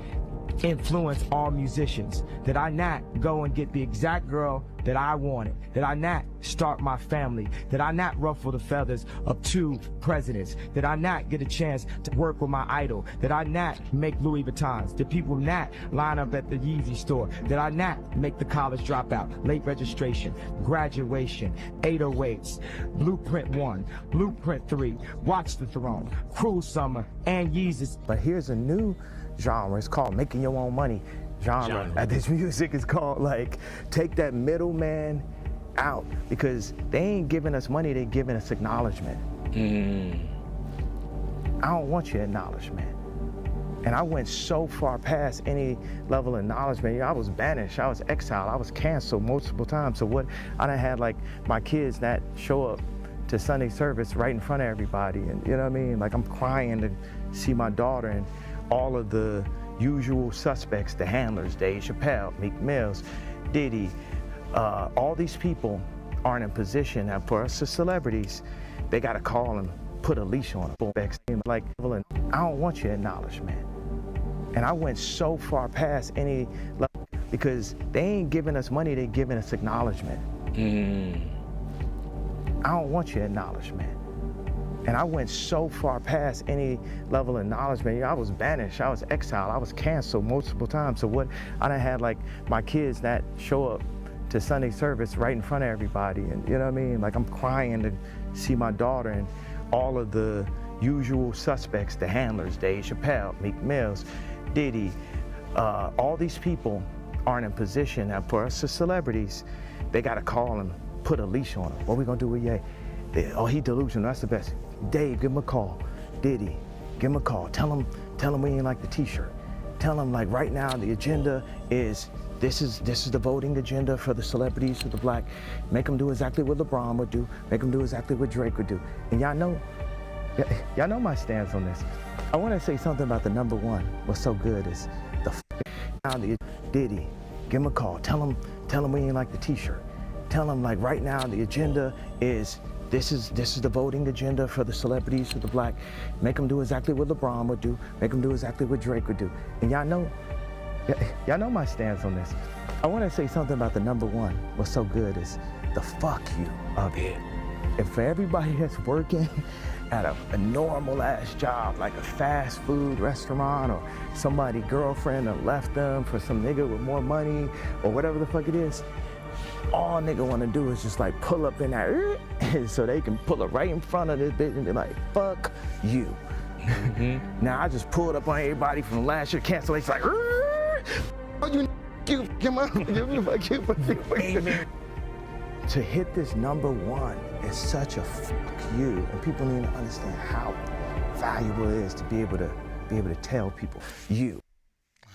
influence all musicians? Did I not go and get the exact girl that I wanted? Did I not start my family? Did I not ruffle the feathers of 2 presidents? Did I not get a chance to work with my idol? Did I not make Louis Vuittons? Did people not line up at the Yeezy store? Did I not make the college dropout, late registration, graduation, 808s, Blueprint 1, Blueprint 3, Watch the Throne, Cruel Summer, and Yeezus? But here's a new genre. It's called making your own money genre. This music is called, like, take that middleman out, because they ain't giving us money, they giving us acknowledgement. I don't want your acknowledgement. And I went so far past any level of acknowledgement. You know, I was banished, I was exiled, I was canceled multiple times. So what, I done had like my kids that show up to Sunday service right in front of everybody, and you know what I mean? Like, I'm crying to see my daughter, and all of the usual suspects, the handlers, Dave Chappelle, Meek Mills, Diddy, all these people aren't in position. And for us as celebrities, they gotta call and put a leash on them. Like, I don't want your acknowledgement. And I went so far past any level, because they ain't giving us money, they giving us acknowledgement. I don't want your acknowledgement. And I went so far past any level of acknowledgement. You know, I was banished, I was exiled, I was canceled multiple times. So what, I done had like my kids that show up to Sunday service right in front of everybody, and you know what I mean? Like, I'm crying to see my daughter, and all of the usual suspects, the handlers, Dave Chappelle, Meek Mills, Diddy, all these people aren't in position. And for us as celebrities, they gotta call and put a leash on them. What we gonna do with Ye? Oh, he delusional, that's the best. Dave, give him a call. Diddy, give him a call. Tell him we ain't like the t-shirt. Tell him, like, right now the agenda is, this is the voting agenda for the celebrities, for the black. Make them do exactly what LeBron would do. Make them do exactly what Drake would do. And y'all know my stance on this. I wanna say something about the number one. What's so good is the Diddy, give him a call. Tell him we ain't like the t-shirt. Tell him, like, right now the agenda is, this is the voting agenda for the celebrities, for the black. Make them do exactly what LeBron would do. Make them do exactly what Drake would do. And y'all know my stance on this. I want to say something about the number one. What's so good is the fuck you of it. And for everybody that's working at a normal ass job, like a fast food restaurant, or somebody girlfriend that left them for some nigga with more money, or whatever the fuck it is, all nigga wanna do is just like pull up in that, so they can pull up right in front of this bitch and be like, fuck you. Now I just pulled up on everybody from last year cancellation, like, Amen. To hit this #1 is such a fuck you, and people need to understand how valuable it is to be able to tell people you.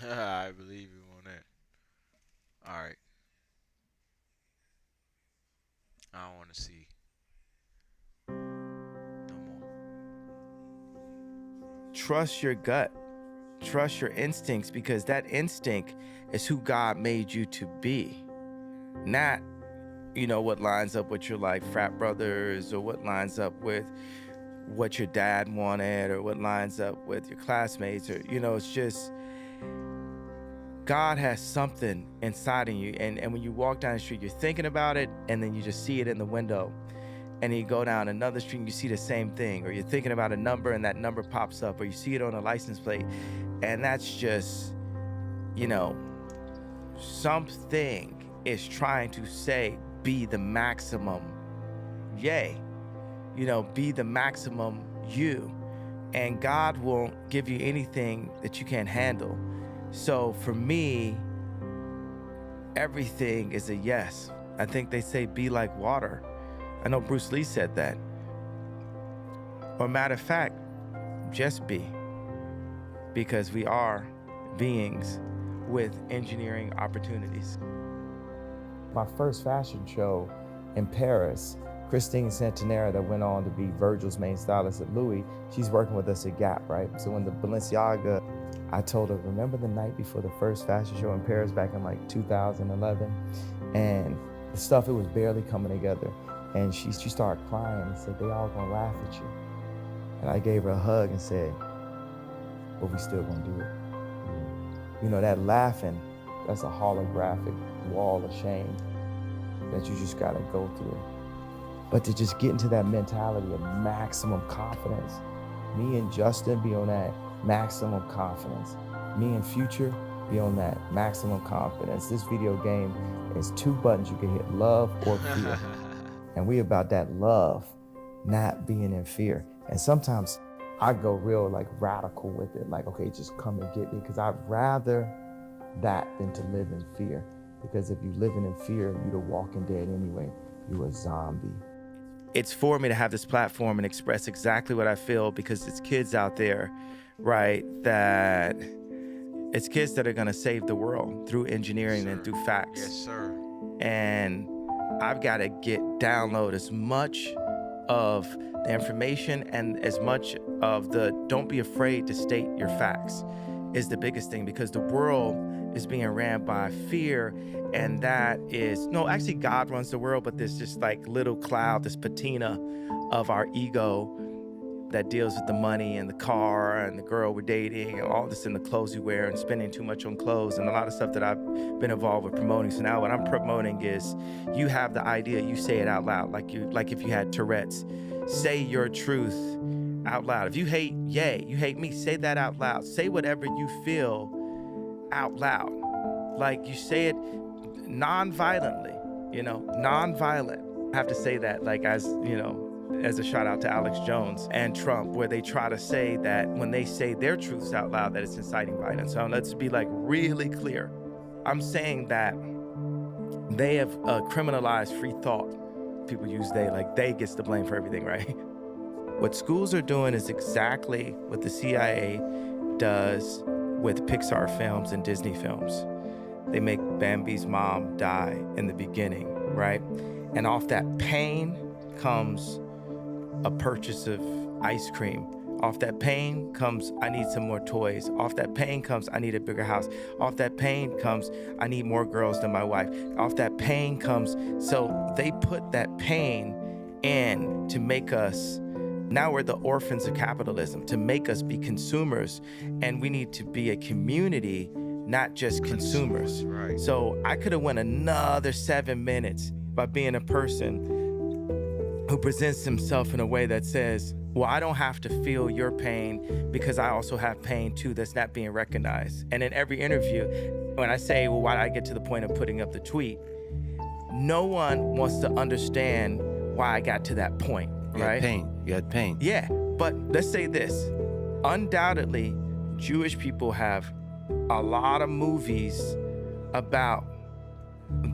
I believe you on that. All right. I don't want to see no more. Trust your gut. Trust your instincts, because that instinct is who God made you to be. Not, what lines up with your like frat brothers, or what lines up with what your dad wanted, or what lines up with your classmates, or, it's just, God has something inside of you. And when you walk down the street, you're thinking about it, and then you just see it in the window. And you go down another street and you see the same thing, or you're thinking about a number and that number pops up, or you see it on a license plate. And that's just, something is trying to say, be the maximum yay, be the maximum you. And God won't give you anything that you can't handle. So for me, everything is a yes. I think they say be like water. I know Bruce Lee said that. Or matter of fact, just be. Because we are beings with engineering opportunities. My first fashion show in Paris, Christine Santanera, that went on to be Virgil's main stylist at Louis, she's working with us at Gap, right? So when the Balenciaga, I told her, remember the night before the first fashion show in Paris back in like 2011? And the stuff, it was barely coming together. And she started crying and said, they all gonna laugh at you. And I gave her a hug and said, but we still gonna do it. That laughing, that's a holographic wall of shame that you just gotta go through. But to just get into that mentality of maximum confidence, me and Justin be on that maximum confidence. Me and Future be on that maximum confidence. This video game is 2 buttons you can hit, love or fear. And we about that love, not being in fear. And sometimes I go real like radical with it. Like, okay, just come and get me. Because I'd rather that than to live in fear. Because if you living in fear, you're the walking dead anyway. You're a zombie. It's for me to have this platform and express exactly what I feel, because it's kids out there, right, it's kids that are gonna save the world through engineering and through facts. Yes, sir. And I've gotta download as much of the information and as much of the don't be afraid to state your facts is the biggest thing, because the world is being ran by fear. And that is, no, actually God runs the world, but there's just like little cloud, this patina of our ego that deals with the money and the car and the girl we're dating and all this in the clothes we wear and spending too much on clothes and a lot of stuff that I've been involved with promoting. So now what I'm promoting is you have the idea, you say it out loud, like if you had Tourette's. Say your truth out loud. If you hate you hate me, say that out loud. Say whatever you feel out loud. Like you say it non-violently, non-violent. I have to say that like as a shout out to Alex Jones and Trump, where they try to say that when they say their truths out loud that it's inciting violence. So let's be like really clear. I'm saying that they have criminalized free thought. People use they, like they gets the blame for everything, right? What schools are doing is exactly what the CIA does with Pixar films and Disney films. They make Bambi's mom die in the beginning, right? And off that pain comes a purchase of ice cream. Off that pain comes, I need some more toys. Off that pain comes, I need a bigger house. Off that pain comes, I need more girls than my wife. Off that pain comes, so they put that pain in to make us, now we're the orphans of capitalism, to make us be consumers, and we need to be a community, not just consumers. Right. So I could have went another 7 minutes by being a person who presents himself in a way that says, well, I don't have to feel your pain because I also have pain too that's not being recognized. And in every interview, when I say, well, why did I get to the point of putting up the tweet? no one wants to understand why I got to that point, You right? had pain. You had pain. Yeah, but let's say this. Undoubtedly, Jewish people have a lot of movies about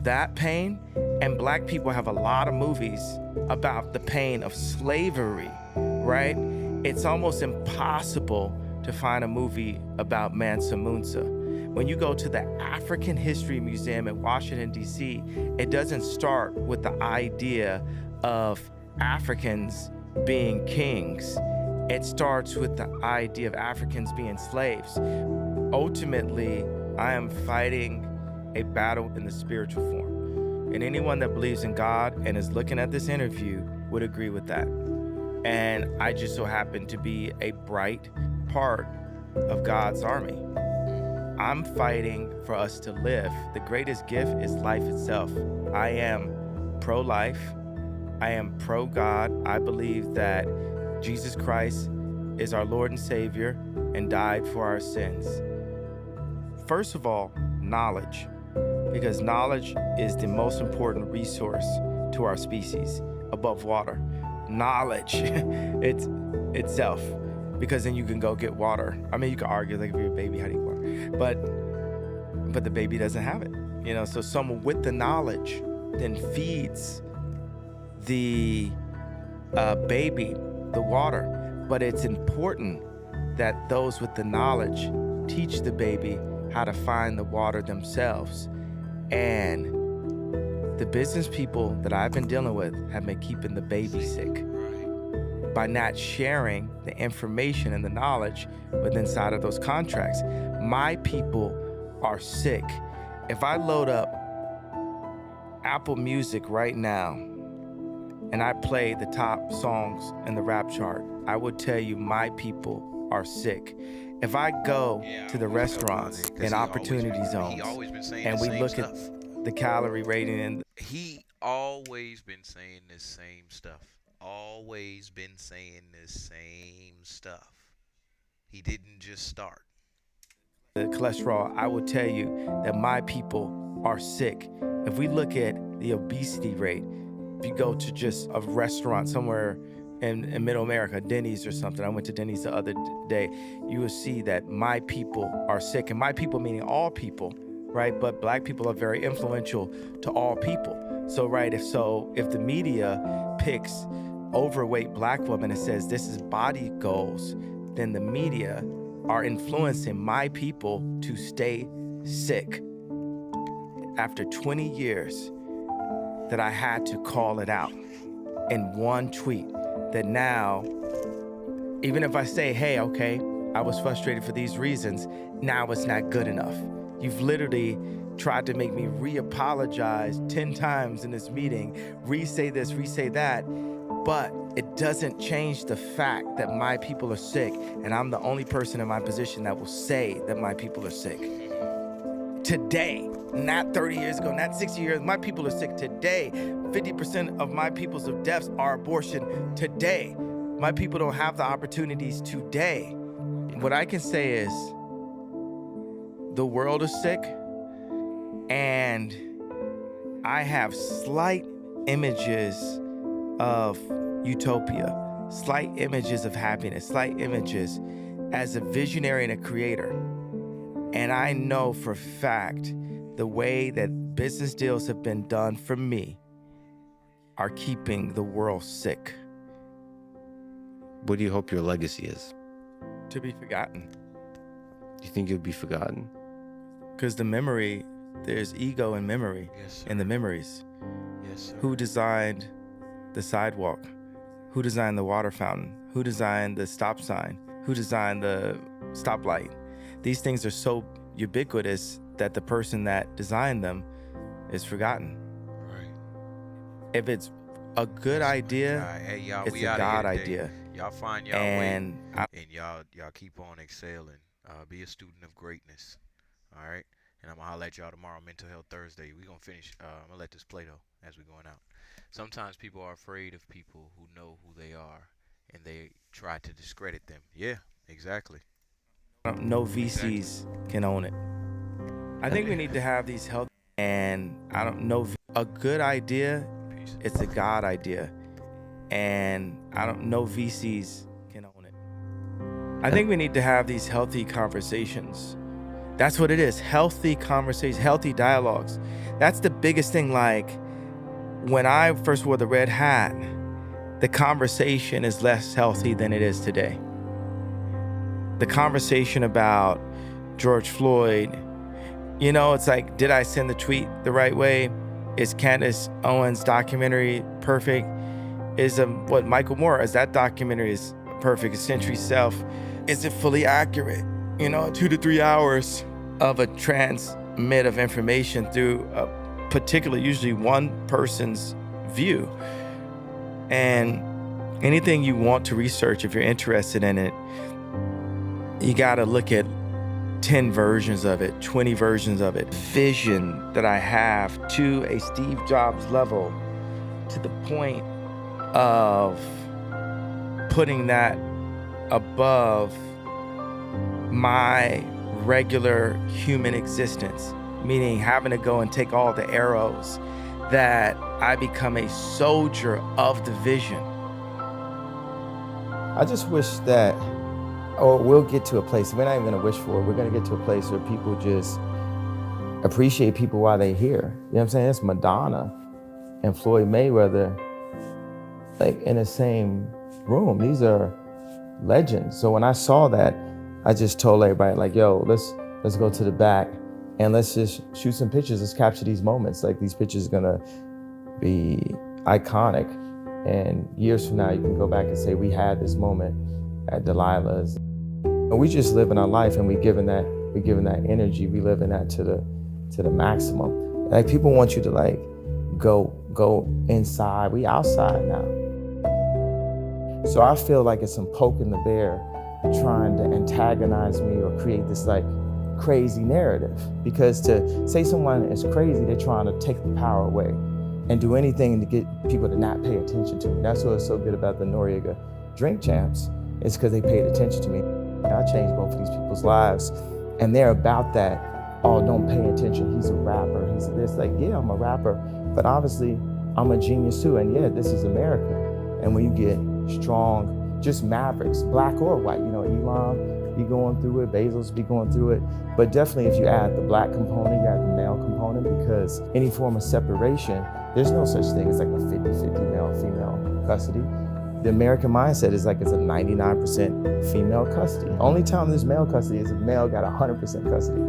that pain, and black people have a lot of movies about the pain of slavery, right? It's almost impossible to find a movie about Mansa Musa. When you go to the African History Museum in Washington, D.C., it doesn't start with the idea of Africans being kings. It starts with the idea of Africans being slaves. Ultimately, I am fighting a battle in the spiritual form. And anyone that believes in God and is looking at this interview would agree with that. And I just so happen to be a bright part of God's army. I'm fighting for us to live. The greatest gift is life itself. I am pro-life. I am pro-God. I believe that Jesus Christ is our Lord and Savior and died for our sins. First of all, knowledge, because knowledge is the most important resource to our species above water. Knowledge, it's itself, because then you can go get water. I mean, you can argue, like, if you're a baby, how do you get water? But the baby doesn't have it, you know? So someone with the knowledge then feeds the baby the water. But it's important that those with the knowledge teach the baby how to find the water themselves. And the business people that I've been dealing with have been keeping the baby sick by not sharing the information and the knowledge within inside of those contracts. My people are sick. If I load up Apple Music right now and I play the top songs in the rap chart, I would tell you my people are sick. If I go to the restaurants and Opportunity Zones and we look at the calorie rating, and He always been saying this same stuff. Always been saying this same stuff. He didn't just start. the cholesterol, I will tell you that my people are sick. If we look at the obesity rate, if you go to just a restaurant somewhere in Middle America, Denny's or something, I went to Denny's the other day, you will see that my people are sick. And my people meaning all people, right? But black people are very influential to all people. So, right, if the media picks overweight black women and says this is body goals, then the media are influencing my people to stay sick. After 20 years that I had to call it out in one tweet, that now, even if I say, hey, okay, I was frustrated for these reasons, now it's not good enough. You've literally tried to make me re-apologize 10 times in this meeting, re-say this, re-say that, but it doesn't change the fact that my people are sick, and I'm the only person in my position that will say that my people are sick. Today, not 30 years ago, not 60 years, my people are sick today. 50% of my people's deaths are abortion today. My people don't have the opportunities today. What I can say is, the world is sick, and I have slight images of utopia, slight images of happiness, slight images as a visionary and a creator. And I know for a fact the way that business deals have been done for me are keeping the world sick. What do you hope your legacy is? To be forgotten. Do you think you'll be forgotten? Because the memory, there's ego in memory, in the memories. Who designed the sidewalk? Who designed the water fountain? Who designed the stop sign? Who designed the stoplight? These things are so ubiquitous that the person that designed them is forgotten. Right. If it's a good idea, Hey, y'all, it's we a outta God here today. idea. Y'all find y'all And way, and y'all keep on excelling. Be a student of greatness. All right. And I'm gonna holler at y'all tomorrow, Mental Health Thursday. We gonna finish. I'm gonna let this play though as we going out. Sometimes people are afraid of people who know who they are, and they try to discredit them. Yeah, exactly. No VCs can own it. I think we need to have these health, and I don't know a good idea, it's a God idea. And I don't know VCs can own it. I think we need to have these healthy conversations. That's what it is, healthy conversations, healthy dialogues. That's the biggest thing. Like when I first wore the red hat, the conversation is less healthy than it is today. The conversation about George Floyd, you know, it's like, did I send the tweet the right way? Is Candace Owens' documentary perfect? Is what Michael Moore, is that documentary is perfect? Is Century Self, is it fully accurate? You know, 2 to 3 hours of a transmit of information through a particular, usually one person's view. And anything you want to research, if you're interested in it, you gotta look at 10 versions of it, 20 versions of it. Vision that I have to a Steve Jobs level, to the point of putting that above my regular human existence, meaning having to go and take all the arrows, that I become a soldier of the vision. I just wish that, or we'll get to a place, we're not even gonna wish for it, we're gonna get to a place where people just appreciate people while they're here. You know what I'm saying? It's Madonna and Floyd Mayweather, like in the same room. These are legends. So when I saw that, I just told everybody, like, yo, let's go to the back and let's just shoot some pictures. Let's capture these moments. Like, these pictures are gonna be iconic. And years from now, you can go back and say, we had this moment at Delilah's. And we just live in our life, and we're given that energy. We live in that to the maximum. Like, people want you to like go inside. We outside now. So I feel like it's some poking the bear trying to antagonize me or create this like crazy narrative. Because to say someone is crazy, they're trying to take the power away and do anything to get people to not pay attention to me. That's what's so good about the Noriega Drink Champs. It's because they paid attention to me. I changed both of these people's lives, and they're about that. Oh, don't pay attention, he's a rapper, he's this. Like, yeah, I'm a rapper, but obviously I'm a genius too, and yeah, this is America. And when you get strong, just mavericks, black or white, you know, Elon be going through it, Bezos be going through it, but definitely if you add the black component, you add the male component, because any form of separation, there's no such thing as like a 50-50 male-female custody. The American mindset is like it's a 99% female custody. Only time there's male custody is if male got 100% custody.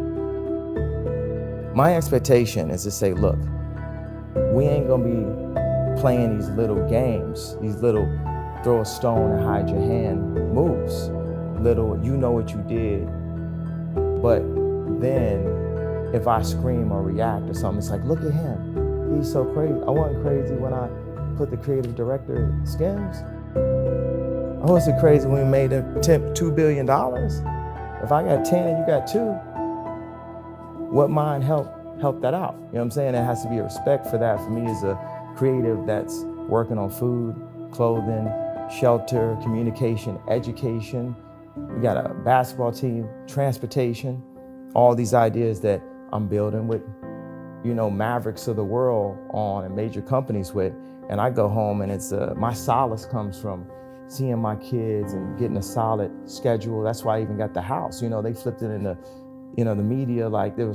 My expectation is to say, look, we ain't gonna be playing these little games, these little throw a stone and hide your hand moves. Little, you know what you did, but then if I scream or react or something, it's like, look at him, he's so crazy. I wasn't crazy when I put the creative director Skims. I wasn't crazy when we made a $2 billion. If I got 10 and you got 2, what mind help that out? You know what I'm saying? There has to be a respect for that. For me as a creative that's working on food, clothing, shelter, communication, education. We got a basketball team, transportation, all these ideas that I'm building with, you know, mavericks of the world on and major companies with. And I go home and it's my solace comes from seeing my kids and getting a solid schedule. That's why I even got the house. You know, they flipped it in the, you know, the media like there was